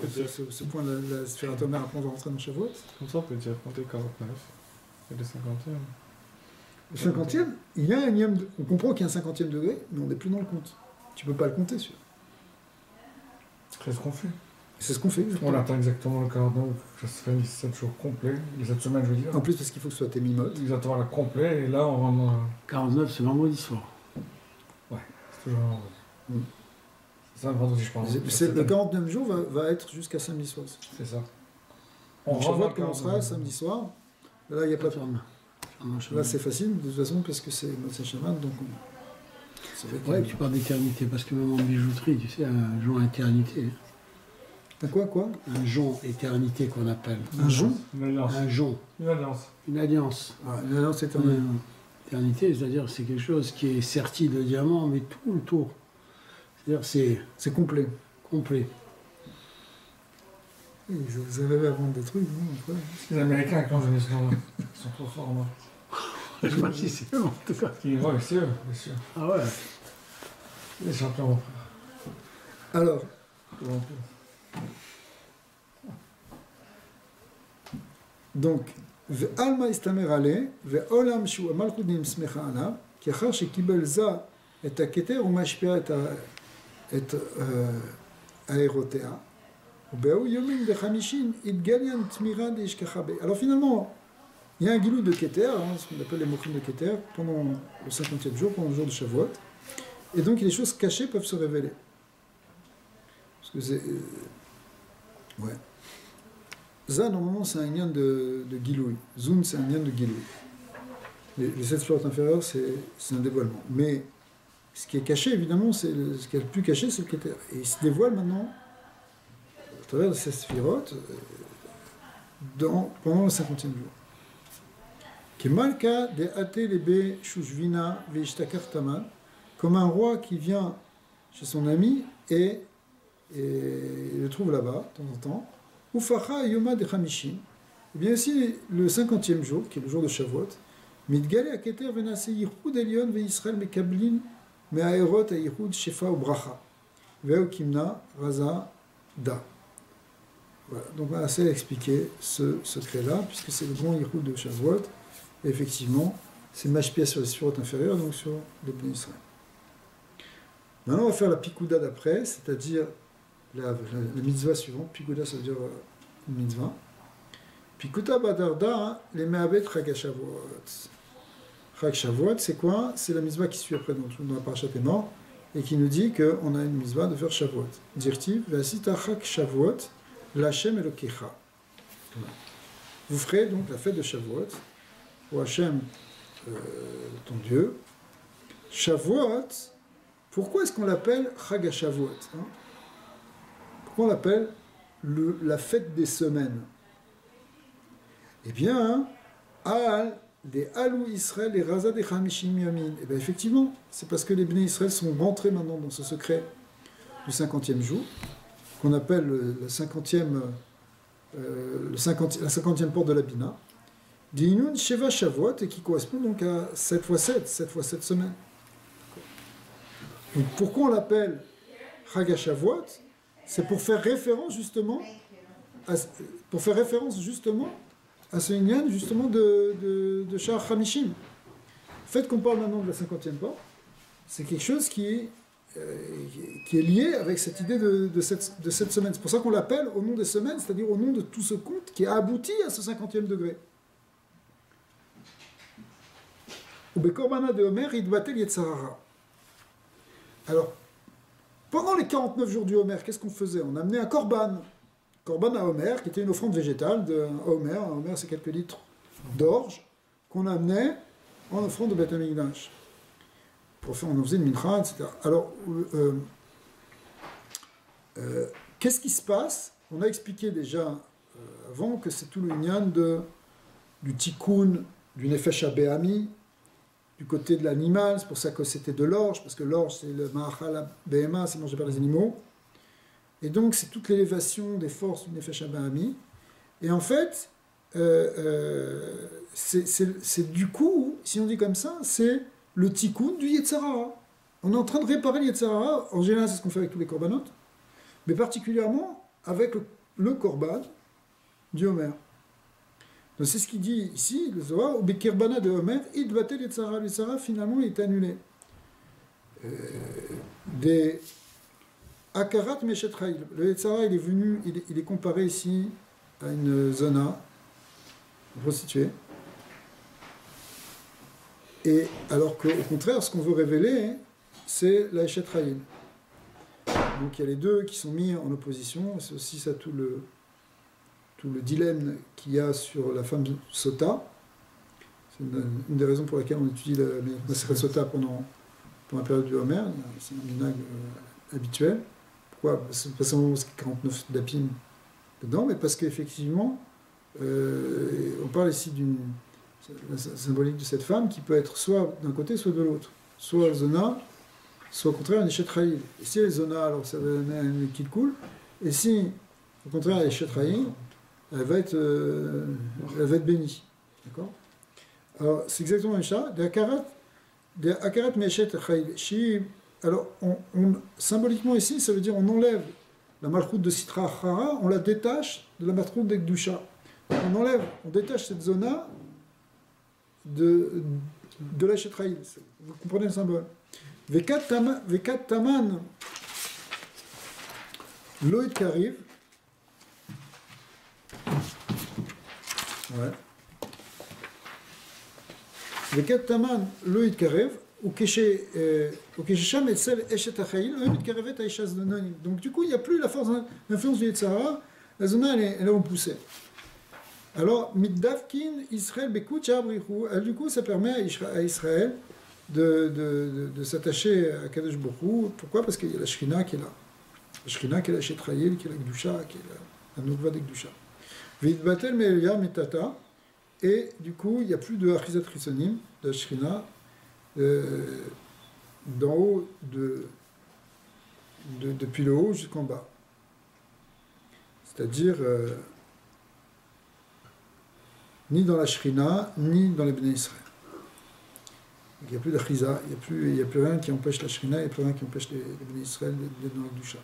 ce point de la sphère atomaire, après on va rentrer dans Shavuot. Comme ça, on peut dire compter 49 et le 50e. Le 50e, il y a un énième... On comprend qu'il y a un 50e degré, mais on n'est plus dans le compte. Tu peux pas le compter, celui-là. C'est ce qu'on fait. C'est ce qu'on fait. On attend exactement le 49, que ça se fait 7 jours complets, les 7 semaines, je veux dire. En plus, parce qu'il faut que ce soit tes mimotes. Exactement, la complet, et là, on rentre... 49, c'est vendredi soir. Ouais, c'est toujours vendredi. C'est ça, vendredi, je pense. Le 49e jour va être jusqu'à samedi soir. C'est ça. Donc Shavuot commencera samedi soir. Là, il n'y a pas de... Là, c'est facile, de toute façon, parce que c'est Motzei Shabbat, donc C'est vrai que tu parles d'éternité, parce que même en bijouterie, tu sais, un jonc éternité. Un quoi? Un jonc éternité qu'on appelle. Un jonc? Une alliance. Un jonc. Une alliance. Une alliance. Ah, une alliance éternelle. Éternité, c'est-à-dire c'est quelque chose qui est serti de diamant, mais tout le tour. C'est-à-dire C'est complet. complet. Vous avez à vendre des trucs, vous, après. Les Américains, quand je ce nom-là, ils sont trop forts, moi. Je sais pas si c'est eux, en tout cas. Ouais, c'est eux, bien sûr. Ah ouais. Les champions. Alors, donc, Alma istamer ale, ve'olam shu amalchut nimsmecha alav, כי אחר שקיבל זה את הכתר הוא משפיע את האירותיה, ובאו יומין וחמישין התגליין תמירה דאשכחה ב... Alors finalement, il y a un gilou de Keter, hein, ce qu'on appelle les mochim de Keter, pendant le 50e jour, pendant le jour de Shavuot, et donc les choses cachées peuvent se révéler. Parce que c'est... ouais. Ça, normalement, c'est un lien de Gilouï. Zun, c'est un lien de Gilouï. Les 7 sphérotes inférieures, c'est un dévoilement. Mais ce qui est caché, évidemment, ce qui est le plus caché, c'est le Keter. Et il se dévoile maintenant, à travers les 7 sphérotes, pendant le 50e jour. Kemalka de ate lebe shushvina veishtakar taman, comme un roi qui vient chez son ami et le trouve là-bas, de temps en temps. Ufacha yoma de chamishim. Et bien aussi, le 50e jour, qui est le jour de Shavuot, מתגלה הכתר ונעשה ייחוד עליון וישראל מקבלים מהארות הייחוד שפע וברכה. והוא כמנה רזה da. Voilà, donc on va essayer d'expliquer ce secret-là, puisque c'est le grand ייחוד de Shavuot, et effectivement, c'est mashpia sur les sphérotes inférieures, donc sur les Bnei Israël. Maintenant, on va faire la pikouda d'après, c'est-à-dire la mitzvah suivante. Pikouda, ça veut dire une mitzvah. Pikuta badarda, les me'abet chag Shavuot. Chag Shavuot, c'est quoi? C'est la mitzvah qui suit après dans la parashat Emor, et qui nous dit qu'on a une mitzvah de faire Shavuot. Dirtiv, ve'asita chag Shavuot, l'Hashem Elokecha. Vous ferez donc la fête de Shavuot, pour Hachem, ton Dieu. Shavuot, pourquoi est-ce qu'on l'appelle Chag Shavuot, hein? Pourquoi on l'appelle la fête des semaines? Eh bien, Al des Alou Israël et Raza des Chamishim Yamin. Eh bien, effectivement, c'est parce que les Bnei Israël sont rentrés maintenant dans ce secret du 50e jour, qu'on appelle la 50e porte de la Bina, d'Inun Sheva Shavuot, et qui correspond donc à 7 x 7 semaines. Donc, pourquoi on l'appelle Chag Shavuot? C'est pour faire référence justement à ce Inyan justement de Shah Hamishim. Le fait qu'on parle maintenant de la 50e porte, c'est quelque chose qui est lié avec cette idée de cette semaine. C'est pour ça qu'on l'appelle au nom des semaines, c'est-à-dire au nom de tout ce conte qui a abouti à ce 50e degré. Ou Bekorbana de Homer, Idbatel Yetzarara. Alors, pendant les 49 jours du Homer, qu'est-ce qu'on faisait? On amenait un korban. Korban à Homer, qui était une offrande végétale de Homer. Homer, c'est quelques litres d'orge qu'on amenait en offrande de Beth Amikdash. On faisait une mincha, etc. Alors, qu'est-ce qui se passe? On a expliqué déjà avant que c'est tout le inyan du tikkun, du nefesh habéami, du côté de l'animal, c'est pour ça que c'était de l'orge, parce que l'orge c'est le ma'achal behema, c'est mangé par les animaux. Et donc c'est toute l'élévation des forces du nefesh habéami. Et en fait, c'est du coup, si on dit comme ça, c'est le tikkun du Yetzirah. On est en train de réparer le Yetzirah, en général c'est ce qu'on fait avec tous les korbanot, mais particulièrement avec le korban du Homer. Donc c'est ce qu'il dit ici, le Zohar, au Bekirbana de Homer, Idvatel Yetzirah, le Yetzirah finalement il est annulé. Des Akarat Meshet Chayil, le Yetzirah il est venu, il est comparé ici à une zona, une prostituée. Et alors qu'au contraire, ce qu'on veut révéler, c'est la Eshet Chayil. Donc il y a les deux qui sont mis en opposition, et c'est aussi ça tout tout le dilemme qu'il y a sur la femme sota. C'est une des raisons pour laquelle on étudie la Maseret Sota pendant la période du Homer. C'est un minhag habituel. Pourquoi? C'est pas seulement parce qu'il y a 49 dapim dedans, mais parce qu'effectivement, on parle ici d'une symbolique de cette femme qui peut être soit d'un côté, soit de l'autre. Soit zona, soit au contraire un échet trahi. Et si elle est zona, alors ça va donner un liquide cool. Et si, au contraire, elle est échet trahi, elle va être bénie. D'accord? Alors, c'est exactement le cas. Des akarat meshet trahi. Alors, symboliquement ici, ça veut dire on enlève la malchoute de Sitra Achara, on la détache de la malchoute d'Ekdusha. On détache cette zona de la Shetraïl. Vous comprenez le symbole. Vekat Taman Loïd Kariv. Ouais. Vekat Taman Loïd Kariv. Donc du coup, il n'y a plus la force d'influence du Yetzara, la zona elle est repoussée. Alors, Middavkin Israël Bekut Shabrichu, du coup, ça permet à Israël de s'attacher à Kadosh Baruch Hu. Pourquoi? Parce qu'il y a la Shrina qui est là. La Shrina qui est la Shetraïl, qui est la Gdusha, qui est la Noukva de Gdusha. Vidbatel Me'elia Metata, et du coup, il n'y a plus de Achizat Risonim, de la Shrina, d'en haut, depuis le haut jusqu'en bas. C'est-à-dire, ni dans la Shrina, ni dans les Bnei Israël. Il n'y a plus d'Achiza, il n'y a plus rien qui empêche la Shrina, il n'y a plus rien qui empêche les Bnei Israël d'être dans la Gdusha.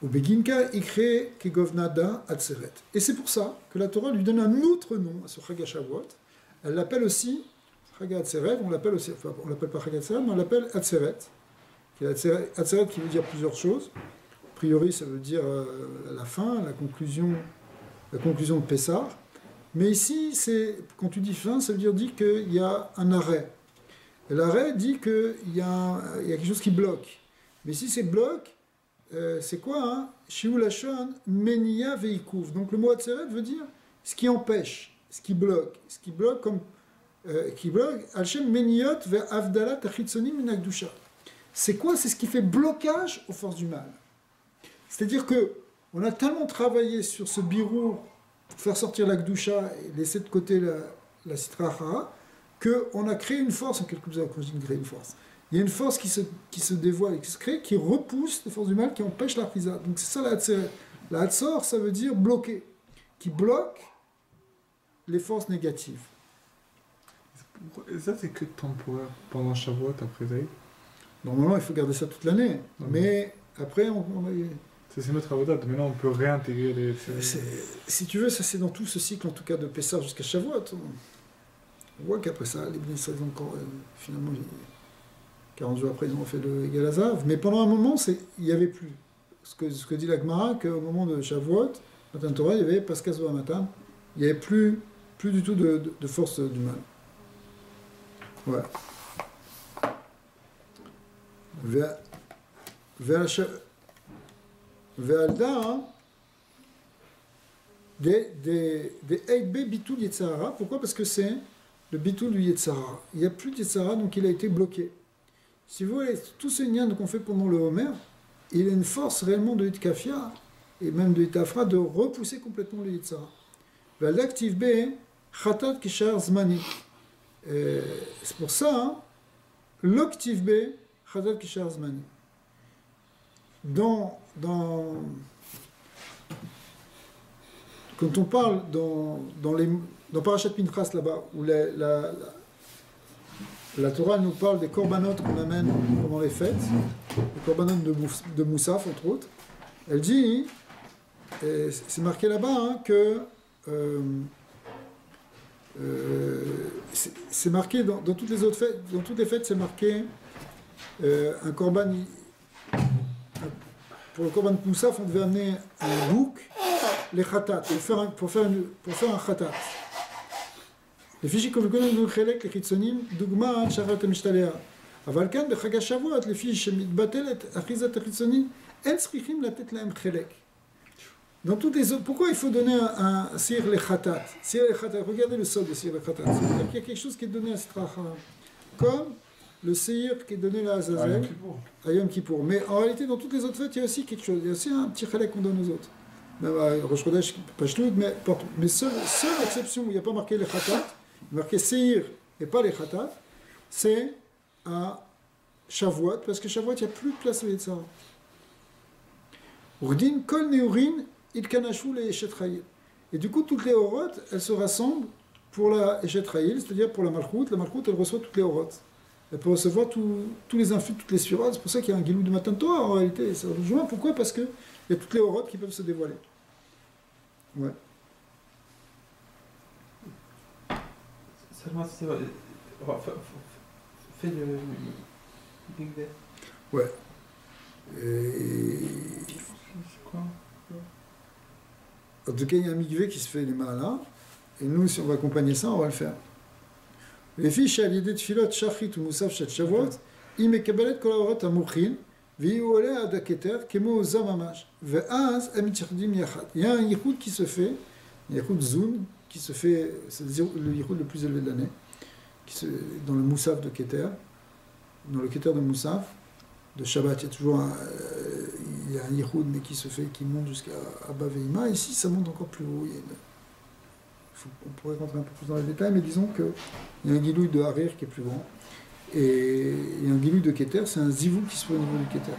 Au Beginka, Ikre Kegovnada Atzeret. Et c'est pour ça que la Torah lui donne un autre nom à ce Chag HaShavuot. Elle l'appelle aussi Chag Atzeret, on l'appelle pas Chag Atzeret, mais on l'appelle Atzeret. Atzeret qui veut dire plusieurs choses. A priori, ça veut dire la fin, la conclusion de Pessah. Mais ici, quand tu dis fin, ça veut dire qu'il y a un arrêt. Et l'arrêt dit qu'il y a quelque chose qui bloque. Mais si c'est bloque, c'est quoi, hein? Shiulashon menia veikuv. Donc le mot atzeret veut dire ce qui empêche, ce qui bloque comme qui bloque. Alshem meniot ve avdalat achitzonim min hakdusha. C'est quoi? C'est ce qui fait blocage aux forces du mal. C'est-à-dire que on a tellement travaillé sur ce birour pour faire sortir la Gdusha et laisser de côté la Sitra Achara, qu'on a créé une force, en quelque sorte, quand je dis créer une force, il y a une force qui se dévoile et qui se crée, qui repousse les forces du mal, qui empêche la Chisa. Donc c'est ça la Hatzeret. La Hatzor, ça veut dire bloquer, qui bloque les forces négatives. Et ça, c'est que temporaire pendant Shavuot, après Zaïd? Normalement, il faut garder ça toute l'année, mais après, c'est notre avodat, maintenant on peut réintégrer les... Si tu veux, ça c'est dans tout ce cycle, en tout cas de Pessah jusqu'à Shavuot. On voit qu'après ça, les Bnei Israël encore, finalement, 40 jours après, ils ont fait le Egal Hazav. Mais pendant un moment, il n'y avait plus. Ce que dit la Gemara, qu'au moment de Shavuot, Matan Torah, il y avait Paskas Matan, il n'y avait plus du tout de force du mal. Ouais. Ve'alda des Eidbe Bitul Yetzara. Pourquoi? Parce que c'est le Bitul du Yetzara. Il n'y a plus de Yetzara, donc il a été bloqué. Si vous voulez, tout ce lien qu'on fait pendant le Homer, il a une force réellement de Hitkafia, et même de Hitafra, de repousser complètement le Yetzara. Ve'alaktiv be Chatat Kishar Zmani. C'est pour ça, l'Oktiv be Chatat Kishar Zmani. Quand on parle dans Parashat Pinchas là-bas, où la Torah nous parle des corbanotes qu'on amène pendant les fêtes, les corbanotes de Moussaf entre autres, elle dit, et c'est marqué là-bas, hein, que c'est marqué dans toutes les autres fêtes, dans toutes les fêtes c'est marqué un korban. Pour le korban de Moussaf, on devait amener un bouc, les khatat, pour faire un khatat. Les fichiers que vous connaissez, les chitzonim, dugma, sharat mishtalea. אבל כאן בחג השבועות, לפי שמתבטלת אחיזת החיצונים, אין צריכים לתת להם חלק. Dans toutes les autres, pourquoi il faut donner un Seir le Khatat? Seir le Khatat, regardez le sol de Seir le Khatat. C'est-à-dire qu'il y a quelque chose qui est donné à Sitra Haram. Comme le Seir qui est donné à Azazel, à Yom Kippour. Mais en réalité, dans toutes les autres fêtes, il y a aussi quelque chose. Il y a aussi un petit chalek qu'on donne aux autres. Même à Rosh Chodesh, pas Shloud, mais seule exception où il n'y a pas marqué les Khatat, marqué Seir et pas les Khatat, c'est à Shavuot, parce que Shavuot, il n'y a plus de place au Yetzirah. Urdin, Kol Neurin, Ilkanashu les Eshet Chayil. Et du coup, toutes les Horot, elles se rassemblent pour la Eshet Chayil, c'est-à-dire pour la Malchut. La Malchut, elle reçoit toutes les Horot. Elle peut recevoir tous les influx, toutes les sphirotes. C'est pour ça qu'il y a un Gilou du Matan Torah en réalité. Ça rejoint. Pourquoi? Parce qu'il y a toutes les Horot qui peuvent se dévoiler. Ouais. Seulement, c'est fais le Mikvé. Ouais. Et... C'est quoi? En tout cas, il y a un mikvé qui se fait les mains là. Et nous, si on va accompagner ça, on va le faire. Les fiches à l'idée de filot, shachrit ou moussaf chet shavot, il me kabalet kolaorot à mouchin, vi ou ole à daketer, kemo zamamash. Ve'az em tirdim yachat. Il y a un yichud qui se fait, un yichud zoun, qui se fait, c'est le yichud le plus élevé de l'année, dans le moussaf de Keter, dans le Keter de moussaf, de Shabbat, il y a toujours il y a un yichud, mais qui se fait, qui monte jusqu'à Abba Veima. Ici, ça monte encore plus haut. On pourrait rentrer un peu plus dans les détails, mais disons qu'il y a un guilouille de Harir qui est plus grand. Et il y a un guilouille de Keter, c'est un zivou qui se fait au niveau du Keter.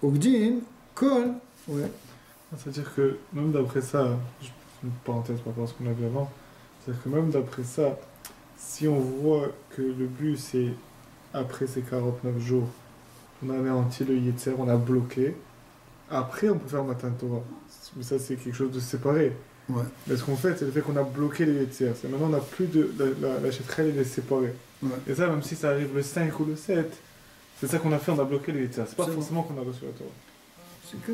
Ogdin, Kol, ouais. C'est-à-dire que même d'après ça, une parenthèse par rapport à ce qu'on avait avant, c'est-à-dire que même d'après ça, si on voit que le but c'est après ces 49 jours, on a anéanti le Yetzer, on a bloqué, après on peut faire Matan Torah. Mais ça c'est quelque chose de séparé. Ouais. Mais ce qu'on fait, c'est le fait qu'on a bloqué les Yetzer. C'est maintenant on n'a plus de. La chétrelle elle est séparée. Ouais. Et ça, même si ça arrive le 5 ou le 7, c'est ça qu'on a fait, on a bloqué les Yetzer. C'est pas C'est forcément qu'on a reçu la Torah.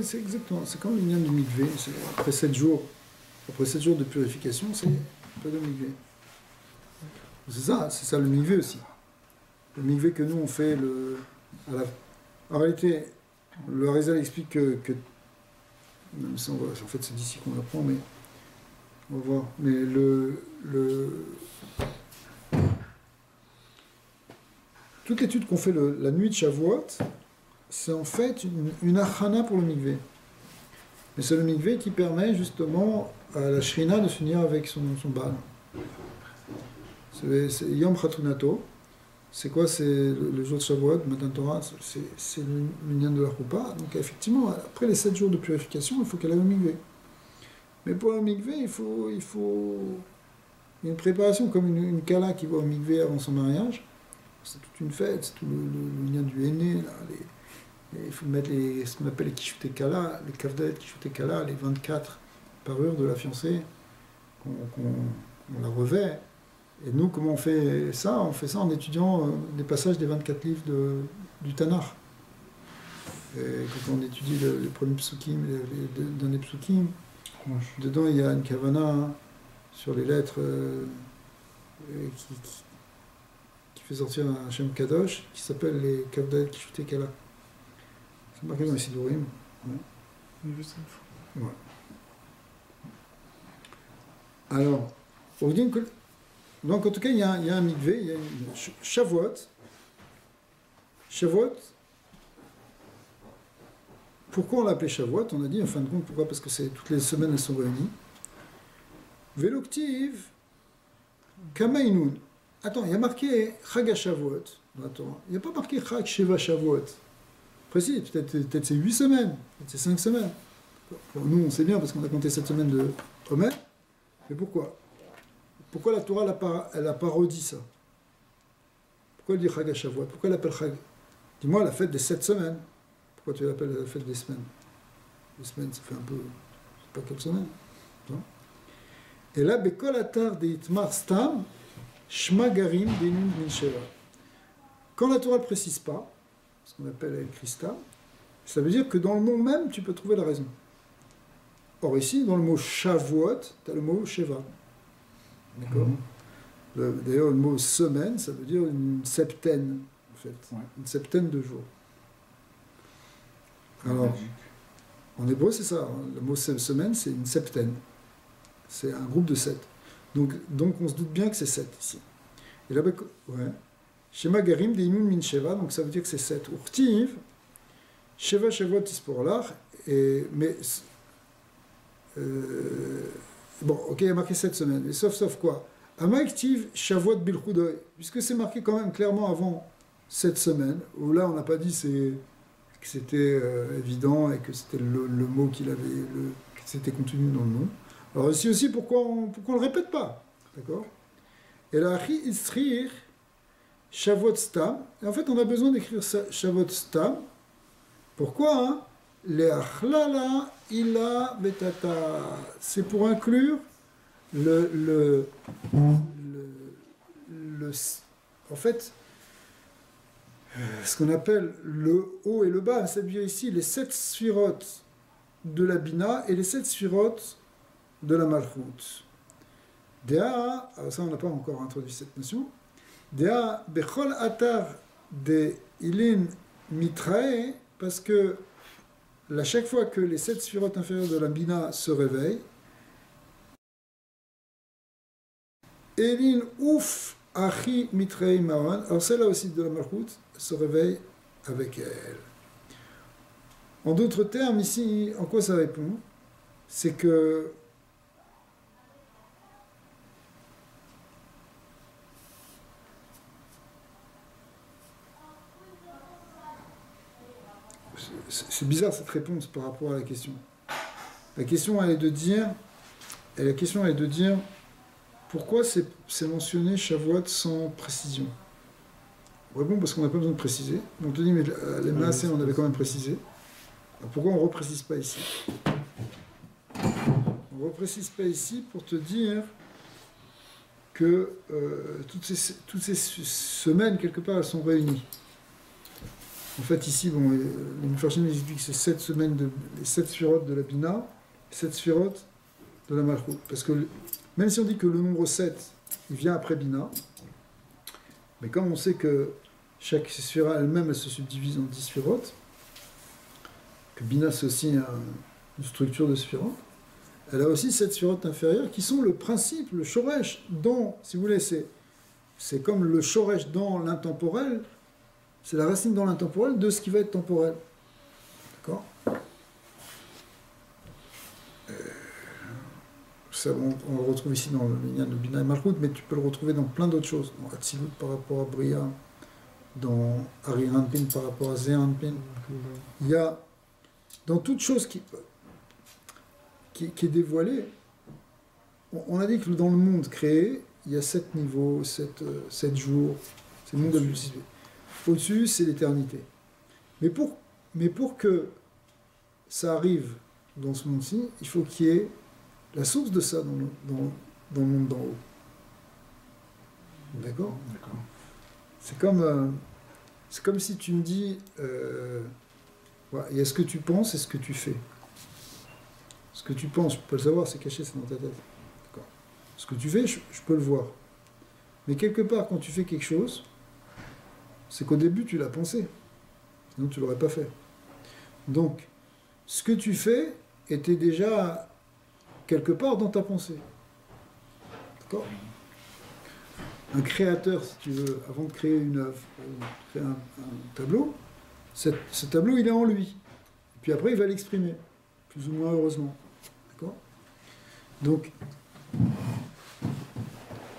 C'est exactement, c'est comme l'union du mikvé. Après 7 jours de purification, c'est pas de mikvé. C'est ça le mikvé aussi. Le mikvé que nous on fait en réalité, le Harizal explique que même ça, en fait c'est d'ici qu'on l'apprend, mais on va voir. Mais toute l'étude qu'on fait la nuit de Shavuot, c'est en fait une achana pour le mikvé. Mais c'est le mikvé qui permet justement à la shrina de s'unir avec son Baal. C'est Yom Chatunato. C'est quoi? C'est le jour de Shavuot, Matan Torah, c'est l'union de la Choupa. Donc effectivement, après les 7 jours de purification, il faut qu'elle aille au mikvé. Mais pour le mikvé, il faut une préparation, comme une kala qui va au mikvé avant son mariage. C'est toute une fête, c'est tout le lien du aîné, là, il faut mettre ce qu'on appelle les kishuté kala, les kavdet kishuté kala, les 24 parures de la fiancée, qu'on la revêt. Et nous, comment on fait ça? On fait ça en étudiant des passages des 24 livres du Tanakh. Et quand on étudie les premiers psukim, les derniers psukim, dedans il y a une kavana sur les lettres qui fait sortir un Shem Kadosh qui s'appelle les Kavdaet Kishuté Kala. C'est marqué dans les Sidurim. Ouais. Juste une fois. Ouais. Alors, donc en tout cas, il y a un mikvé, il y a une Shavuot. Shavuot, pourquoi on l'appelait Shavuot? On a dit en fin de compte, pourquoi? Parce que toutes les semaines elles sont réunies. Veloktiv, Kamainoun. Attends, il y a marqué Chag Shavuot dans la Torah. Il n'y a pas marqué Chag Sheva Shavuot. Précis, peut-être c'est 8 semaines, peut-être c'est 5 semaines. Pour nous, on sait bien parce qu'on a compté 7 semaines de Homer. Mais pourquoi? Pourquoi la Torah elle a parodie ça? Pourquoi elle dit Chag Shavuot? Pourquoi elle appelle Chag? Dis-moi la fête des 7 semaines. Pourquoi tu l'appelles la fête des semaines? Les semaines, ça fait un peu. C'est pas quelques semaines. Non? Et là, Bekol Atar de Itmar Stam, Shma Garim Benun Min Sheva. Quand la Torah ne précise pas, ce qu'on appelle El Christa, ça veut dire que dans le mot même, tu peux trouver la raison. Or ici, dans le mot Shavuot, tu as le mot Sheva. D'accord? D'ailleurs, le mot semaine, ça veut dire une septaine, en fait. Ouais. Une septaine de jours. Alors, En hébreu, c'est ça. Le mot semaine, c'est une septaine. C'est un groupe de 7. Donc on se doute bien que c'est 7 ici. Et là-bas, ouais. Shema Garim de Imun Min Sheva, donc ça veut dire que c'est 7. Urtiv, Sheva Shavuot Tisporlach, mais. Bon, ok, il y a marqué 7 semaines, mais sauf quoi? Amaiktiv Shavuot Bilchudoy, puisque c'est marqué quand même clairement avant 7 semaines, où là on n'a pas dit que c'était évident et que c'était le mot qu'il avait, que c'était contenu dans le nom. Alors ici aussi, pourquoi on le répète pas? D'accord? Et là, Isrir Shavuot Stam. Et en fait, on a besoin d'écrire ça, Shavuot Stam. Pourquoi hein? Les Achlala Ila Betata. C'est pour inclure en fait, ce qu'on appelle le haut et le bas, c'est-à-dire ici les 7 sphirotes de la Bina et les 7 sphirotes de la Malchut. Dea, ça on n'a pas encore introduit cette notion, Dea Bechol Atar de Ilin Mitrae, parce que à chaque fois que les 7 sphirotes inférieures de la Bina se réveillent, Elin Ouf Achi Mitrae Maran, alors celle-là aussi de la Malchut se réveille avec elle. En d'autres termes, ici, en quoi ça répond? C'est que c'est bizarre cette réponse par rapport à la question. La question elle est de dire pourquoi c'est mentionné Shavuot sans précision. Bon, parce qu'on n'a pas besoin de préciser. On te dit, mais les Maaseh, on avait quand même précisé. Alors pourquoi on ne reprécise pas ici? On ne reprécise pas ici pour te dire que toutes ces semaines, quelque part, elles sont réunies. En fait, ici, bon, les Mefarshim expliquent que c'est 7 semaines, les 7 sphirotes de la Bina, 7 sphirotes de la Malchut. Parce que même si on dit que le nombre 7, il vient après Bina, mais comme on sait que chaque sphira elle-même, elle se subdivise en 10 sphirotes, que Bina c'est aussi une structure de sphirotes, elle a aussi 7 sphirotes inférieures qui sont le principe, le shoresh, dont, si vous voulez, c'est comme le shoresh dans l'intemporel, c'est la racine dans l'intemporel de ce qui va être temporel. D'accord? Ça, on le retrouve ici dans le lien de Bina et Malchut, mais tu peux le retrouver dans plein d'autres choses. Dans Hatzilut par rapport à Bria, dans Ari Anpin par rapport à Zé Anpin. Il y a, dans toute chose qui est dévoilée, on a dit que dans le monde créé, il y a 7 niveaux, 7 jours, c'est le monde anticipé. Au-dessus, c'est l'éternité. Mais pour que ça arrive dans ce monde-ci, il faut qu'il y ait la source de ça dans le monde d'en haut. D'accord? C'est comme si tu me dis, voilà, il y a ce que tu penses et ce que tu fais. Ce que tu penses, je peux le savoir, c'est caché, c'est dans ta tête. D'accord? Ce que tu fais, je peux le voir. Mais quelque part, quand tu fais quelque chose, c'est qu'au début, tu l'as pensé. Sinon, tu ne l'aurais pas fait. Donc, ce que tu fais était déjà quelque part dans ta pensée. D'accord? Un créateur, si tu veux, avant de créer une œuvre, créer un tableau, ce tableau, il est en lui. Et puis après, il va l'exprimer, plus ou moins heureusement. D'accord? Donc,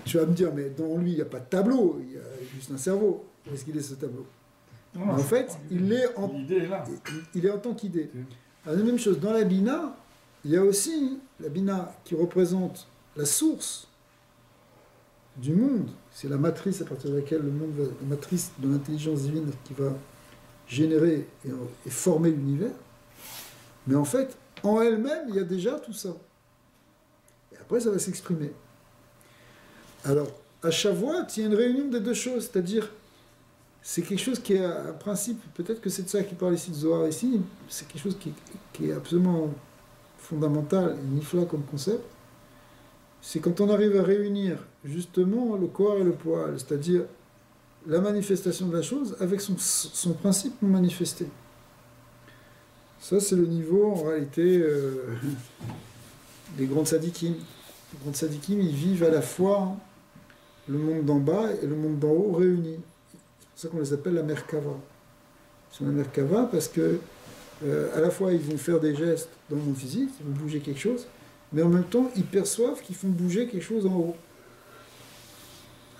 tu vas me dire, mais dans lui, il n'y a pas de tableau, il y a juste un cerveau. Où est-ce qu'il est ce tableau? Non, en fait, l'idée est là. Il est en tant qu'idée. Alors, la même chose, dans la Bina, il y a aussi la Bina qui représente la source du monde. C'est la matrice à partir de laquelle le monde va, la matrice de l'intelligence divine qui va générer et former l'univers. Mais en fait, en elle-même, il y a déjà tout ça. Et après, ça va s'exprimer. Alors, à Shavuot, il y a une réunion des deux choses, c'est-à-dire, c'est quelque chose qui est un principe, peut-être que c'est de ça qui parle ici de Zohar ici, c'est quelque chose qui est absolument fondamental et nifla comme concept, c'est quand on arrive à réunir justement le corps et le poil, c'est-à-dire la manifestation de la chose avec son principe non manifesté. Ça, c'est le niveau, en réalité, des grands tzadikim. Les grands tzadikim, ils vivent à la fois le monde d'en bas et le monde d'en haut réunis. C'est pour ça qu'on les appelle la Merkava. Ils sont la Merkava parce que, à la fois, ils vont faire des gestes dans le monde physique, ils vont bouger quelque chose, mais en même temps, ils perçoivent qu'ils font bouger quelque chose en haut.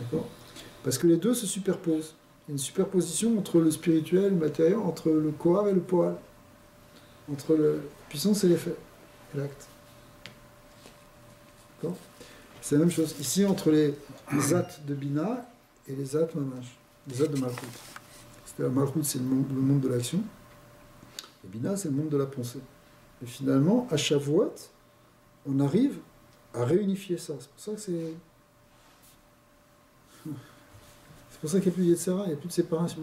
D'accord ? Parce que les deux se superposent. Il y a une superposition entre le spirituel et le matériel, entre le kohar et le poal, entre la puissance et l'effet, et l'acte. D'accord ? C'est la même chose. Ici, entre les zat de Bina et les zat mamash, les zat de Malchut. C'est-à-dire, Malchut, c'est le monde de l'action, et Bina, c'est le monde de la pensée. Et finalement, à Shavuot, on arrive à réunifier ça. C'est pour ça que c'est... C'est pour ça qu'il n'y a plus de Yetzirah, il n'y a plus de séparation.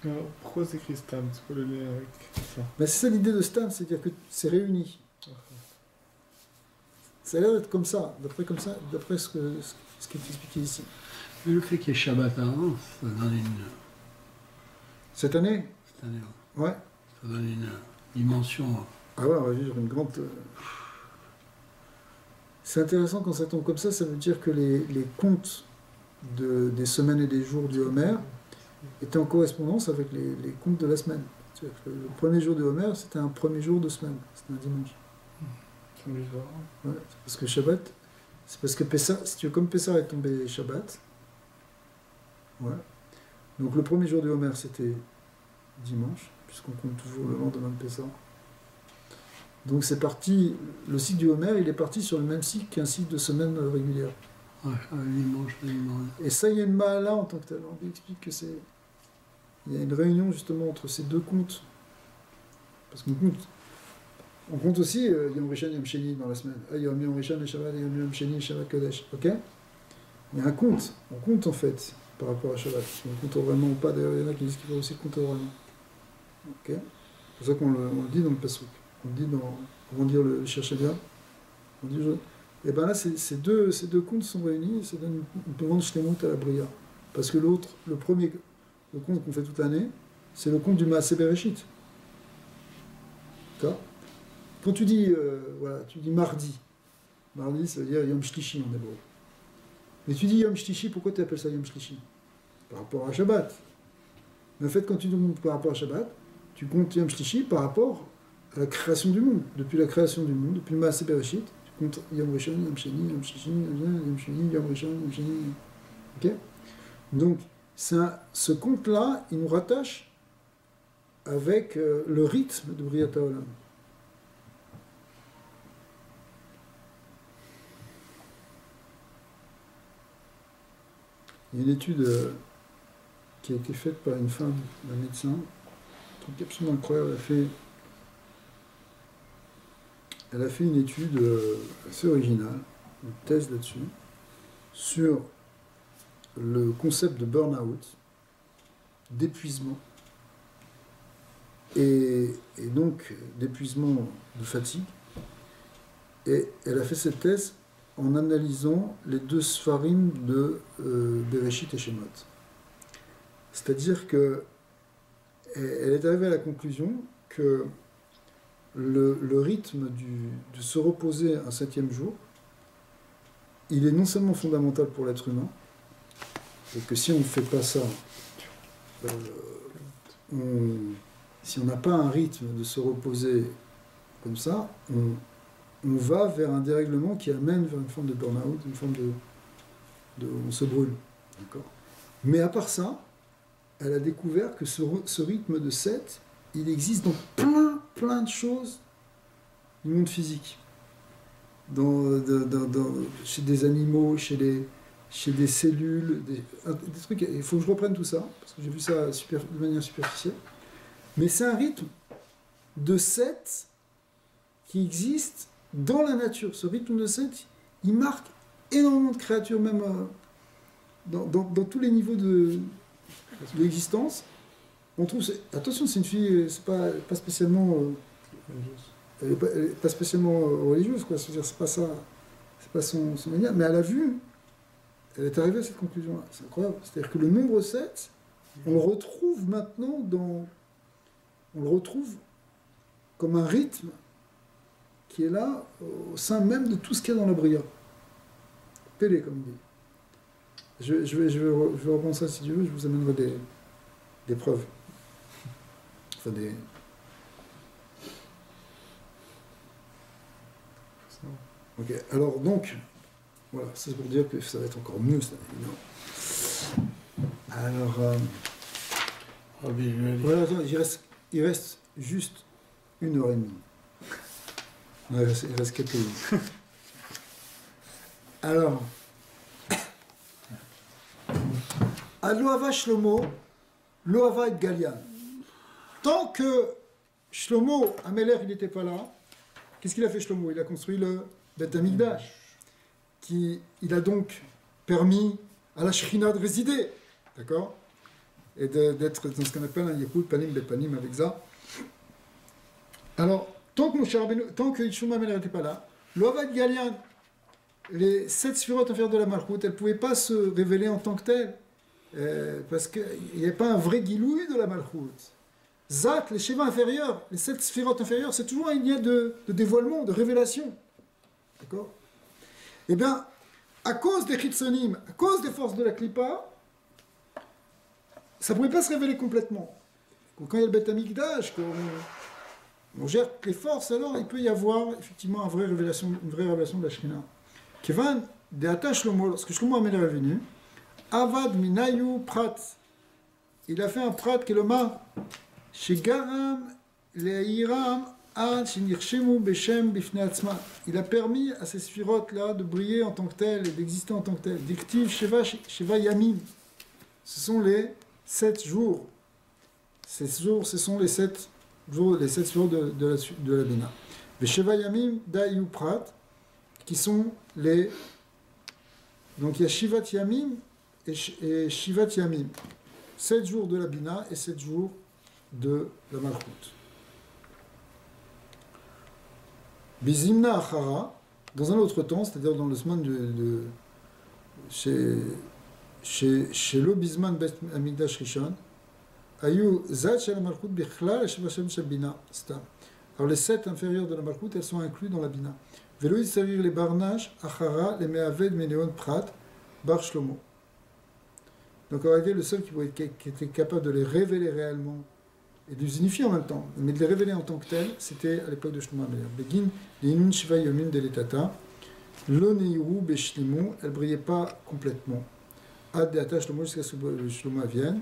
Alors, pourquoi c'est écrit Stam? C'est quoi le lien avec ça? Ben, c'est ça l'idée de Stam, c'est-à-dire que c'est réuni. Ça a l'air d'être comme ça, d'après ce qui est expliqué ici. Mais le fait qu'il y ait Shabbat avant, ça donne une... Cette année, ouais. Ça donne une dimension... Ah ouais, on va vivre une grande... C'est intéressant quand ça tombe comme ça veut dire que les comptes des semaines et des jours du Homer étaient en correspondance avec les comptes de la semaine. C'est-à-dire que le premier jour du Homer, c'était un premier jour de semaine, c'était un dimanche. Ouais, parce que Shabbat, c'est parce que Pessah, si tu veux, comme Pessah est tombé Shabbat, ouais. Donc le premier jour du Homer, c'était dimanche, puisqu'on compte toujours le lendemain de Pessah. Donc c'est parti, le cycle du Homer, il est parti sur le même cycle qu'un cycle de semaine régulière. Ouais, dimanche. Et ça, il y a une ma'ala en tant que tel. On explique que c'est... Il y a une réunion justement entre ces deux comptes. Parce qu'on compte aussi Yom Rishon et Yom Sheni dans la semaine. Yom Rishon et Shabbat, et Yom Sheni et Shabbat Kodesh. Ok ? Il y a un compte. On compte en fait par rapport à Shabbat. On compte oralement ou pas. D'ailleurs, il y en a qui disent qu'il faut aussi compter oralement. Ok ? C'est pour ça qu'on le dit dans le Passouk. On le dit dans... Comment dire le chercher bien ? On dit... Et bien là, ces deux comptes sont réunis et ça donne une plus grande shlemut à la Bria. Parce que l'autre, le compte qu'on fait toute l'année, c'est le compte du Maaseh Bereshit. D'accord ? Quand tu dis, tu dis mardi, ça veut dire Yom Shlishi en hébreu. Mais tu dis Yom Shlishi, pourquoi tu appelles ça Yom Shlishi ? Par rapport à Shabbat. Mais en fait, quand tu comptes par rapport à Shabbat, tu comptes Yom Shlishi par rapport à la création du monde. Depuis la création du monde, depuis le Maaseh Bereshit, tu comptes Yom Rishon, Yom Sheni, Yom Shlishi, Yom Sheni, Yom Rishon, Yom Sheni. Ok ? Donc, ce compte-là, il nous rattache avec le rythme de Briat HaOlam. Il y a une étude qui a été faite par une femme, un médecin, un truc absolument incroyable. Elle a fait une étude assez originale, une thèse là-dessus, sur le concept de burn-out, d'épuisement, et donc d'épuisement de fatigue. Et elle a fait cette thèse en analysant les deux sfarim de Bereshit et Shemot. C'est-à-dire que elle est arrivée à la conclusion que le rythme de se reposer un 7e jour, il est non seulement fondamental pour l'être humain, et que si on ne fait pas ça, si on n'a pas un rythme de se reposer comme ça, on va vers un dérèglement qui amène vers une forme de burn-out, une forme on se brûle. D'accord ? Mais à part ça, elle a découvert que ce rythme de 7, il existe dans plein de choses du monde physique. Chez des animaux, chez des cellules, des trucs. Il faut que je reprenne tout ça, parce que j'ai vu ça de manière superficielle. Mais c'est un rythme de 7 qui existe dans la nature. Ce rythme de 7, il marque énormément de créatures, même dans tous les niveaux de l'existence. On trouve, attention, c'est une fille, c'est pas spécialement, elle est pas spécialement religieuse, quoi. C'est-à-dire, c'est pas ça, c'est pas son manière, mais elle a vu, elle est arrivée à cette conclusion-là. C'est incroyable. C'est-à-dire que le nombre 7, on le retrouve maintenant comme un rythme qui est là au sein même de tout ce qu'il y a dans la Bria. Pélé, comme il dit. Je vais reprendre ça si tu veux, je vous amènerai des preuves. Enfin, des... Ok, alors donc, voilà, c'est pour dire que ça va être encore mieux, ça, évidemment. Alors, voilà, attends, il reste juste 1h30. Il reste quelques minutes. Alors, Aloava Shlomo, Loava et Galian. Tant que Shlomo, Améler, il n'était pas là, qu'est-ce qu'il a fait Shlomo? Il a construit le Beth Amikdash, il a donc permis à la Shekhinah de résider, d'accord? Et d'être dans ce qu'on appelle un Yehud Panim Bepanim avec ça. Alors, tant que Shlomo Améler n'était pas là, Loava et Galian, les 7 sphirotes inférieures de la Malchut, elles ne pouvaient pas se révéler en tant que telles. Parce qu'il n'y avait pas un vrai guilouï de la Malchut. Zat, les Sheva inférieurs, les 7 sphirotes inférieures, c'est toujours un lien de dévoilement, de révélation. D'accord? Eh bien, à cause des Chitsonim, à cause des forces de la Klippa, ça ne pouvait pas se révéler complètement. Quand il y a le Beth Amikdash, on gère les forces, alors il peut y avoir effectivement une vraie révélation de la Shekhinah. Kevan, de Ata Shlomo, lorsque Shlomo Améler est venu, Avad Minayu Prat. Il a fait un prat qui est le ma. Shegaram Leiram Ad Shinirshemu Beshem Bifne Atzma. Il a permis à ces sphirotes-là de briller en tant que telles et d'exister en tant que telles. Dictive Sheva Yamim. Ce sont les 7 jours. Ces jours, ce sont les 7 jours, les 7 jours de la Bina. Sheva Yamim Dayu Prat, qui sont les. Donc il y a Shivat Yamim et Shivat Yamim. 7 jours de la Bina et 7 jours de la Malchut. Bizimna Achara, dans un autre temps, c'est-à-dire dans le semaine chez le Bizman Beth Amikdash Rishon, Ayu Zat Shel Malchut Bichlal Shevashem Shel Bina Stam. Alors les 7 inférieures de la Malchut, elles sont incluses dans la Bina. Velo Yisavir les Barnash Achara les Me'aved Meneon Prat Bar Shlomo. Donc en réalité, le seul qui était capable de les révéler réellement et de les unifier en même temps, mais de les révéler en tant que tels, c'était à l'époque de Shlomo Améler. Begin, l'Inun Shiva Yomin de l'Etata, l'Oneiru Beshlimu, elle ne brillait pas complètement. Ad de Ata Shlomo jusqu'à ce que Shlomo vienne.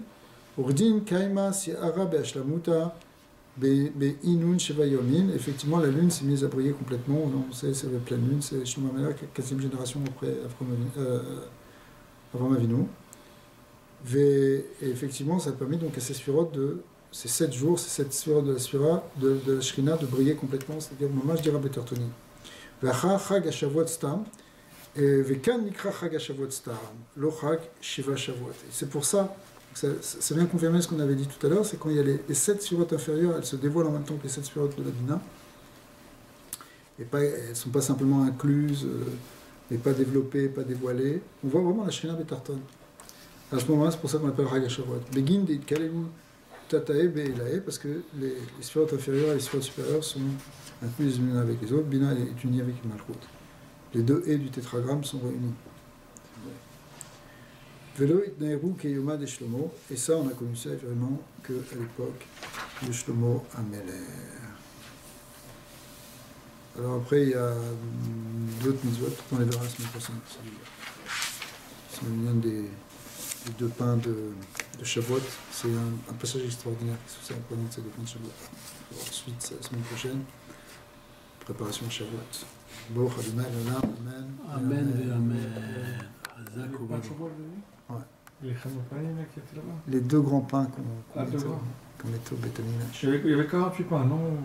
Urdin Kaima si Ara Be'ashlamuta Be'inun Shiva Yomin. Effectivement, la lune s'est mise à briller complètement. On sait, c'est la pleine lune, c'est Shlomo Améler, 4e génération après Avraham Avinu. Et effectivement, ça a permis donc à ces sphirotes ces 7 jours, ces 7 sphirotes de la sphira, de la Shrina, de briller complètement, c'est-à-dire Mamash dira Betartoni. Vecha Chag Hashavuot Stam, et Vekan Nikra Chag Hashavuot Stam, Lo Chag Shiva Shavuot. C'est pour ça, ça vient confirmer ce qu'on avait dit tout à l'heure, c'est quand il y a les 7 sphirotes inférieures, elles se dévoilent en même temps que les 7 sphirotes de la Bina, et elles ne sont pas simplement incluses, mais pas développées, pas dévoilées. On voit vraiment la Shrina Betarton. À ce moment-là, c'est pour ça qu'on appelle Chag Hashavuot. Begin de Kalelu Tatae Be'elae, parce que les sphirotes inférieures et les sphirotes supérieures sont incluses les unes avec les autres. Bina est unie avec Malchut. Les 2 et du tétragramme sont réunis. Velo Itnaeru Keyoma de Shlomo, et ça, on a connu ça vraiment qu'à l'époque de Shlomo Améler. Alors après, il y a d'autres mitzvot, on les verra la semaine prochaine. C'est l'un des 2 pains de Shavuot. C'est un passage extraordinaire qui se fait en de ces 2 pains de Shavuot. Ensuite, la semaine prochaine, préparation de Shavuot. Bon, Amen, Amen. Amen, Amen. Hazak ou Baruch. Ouais. Les Chamopanim qui étaient là-bas. Les 2 grands pains qu'on Ah, 2 grands. mettait au Beth Amikdash. Il y avait 48 pains, non?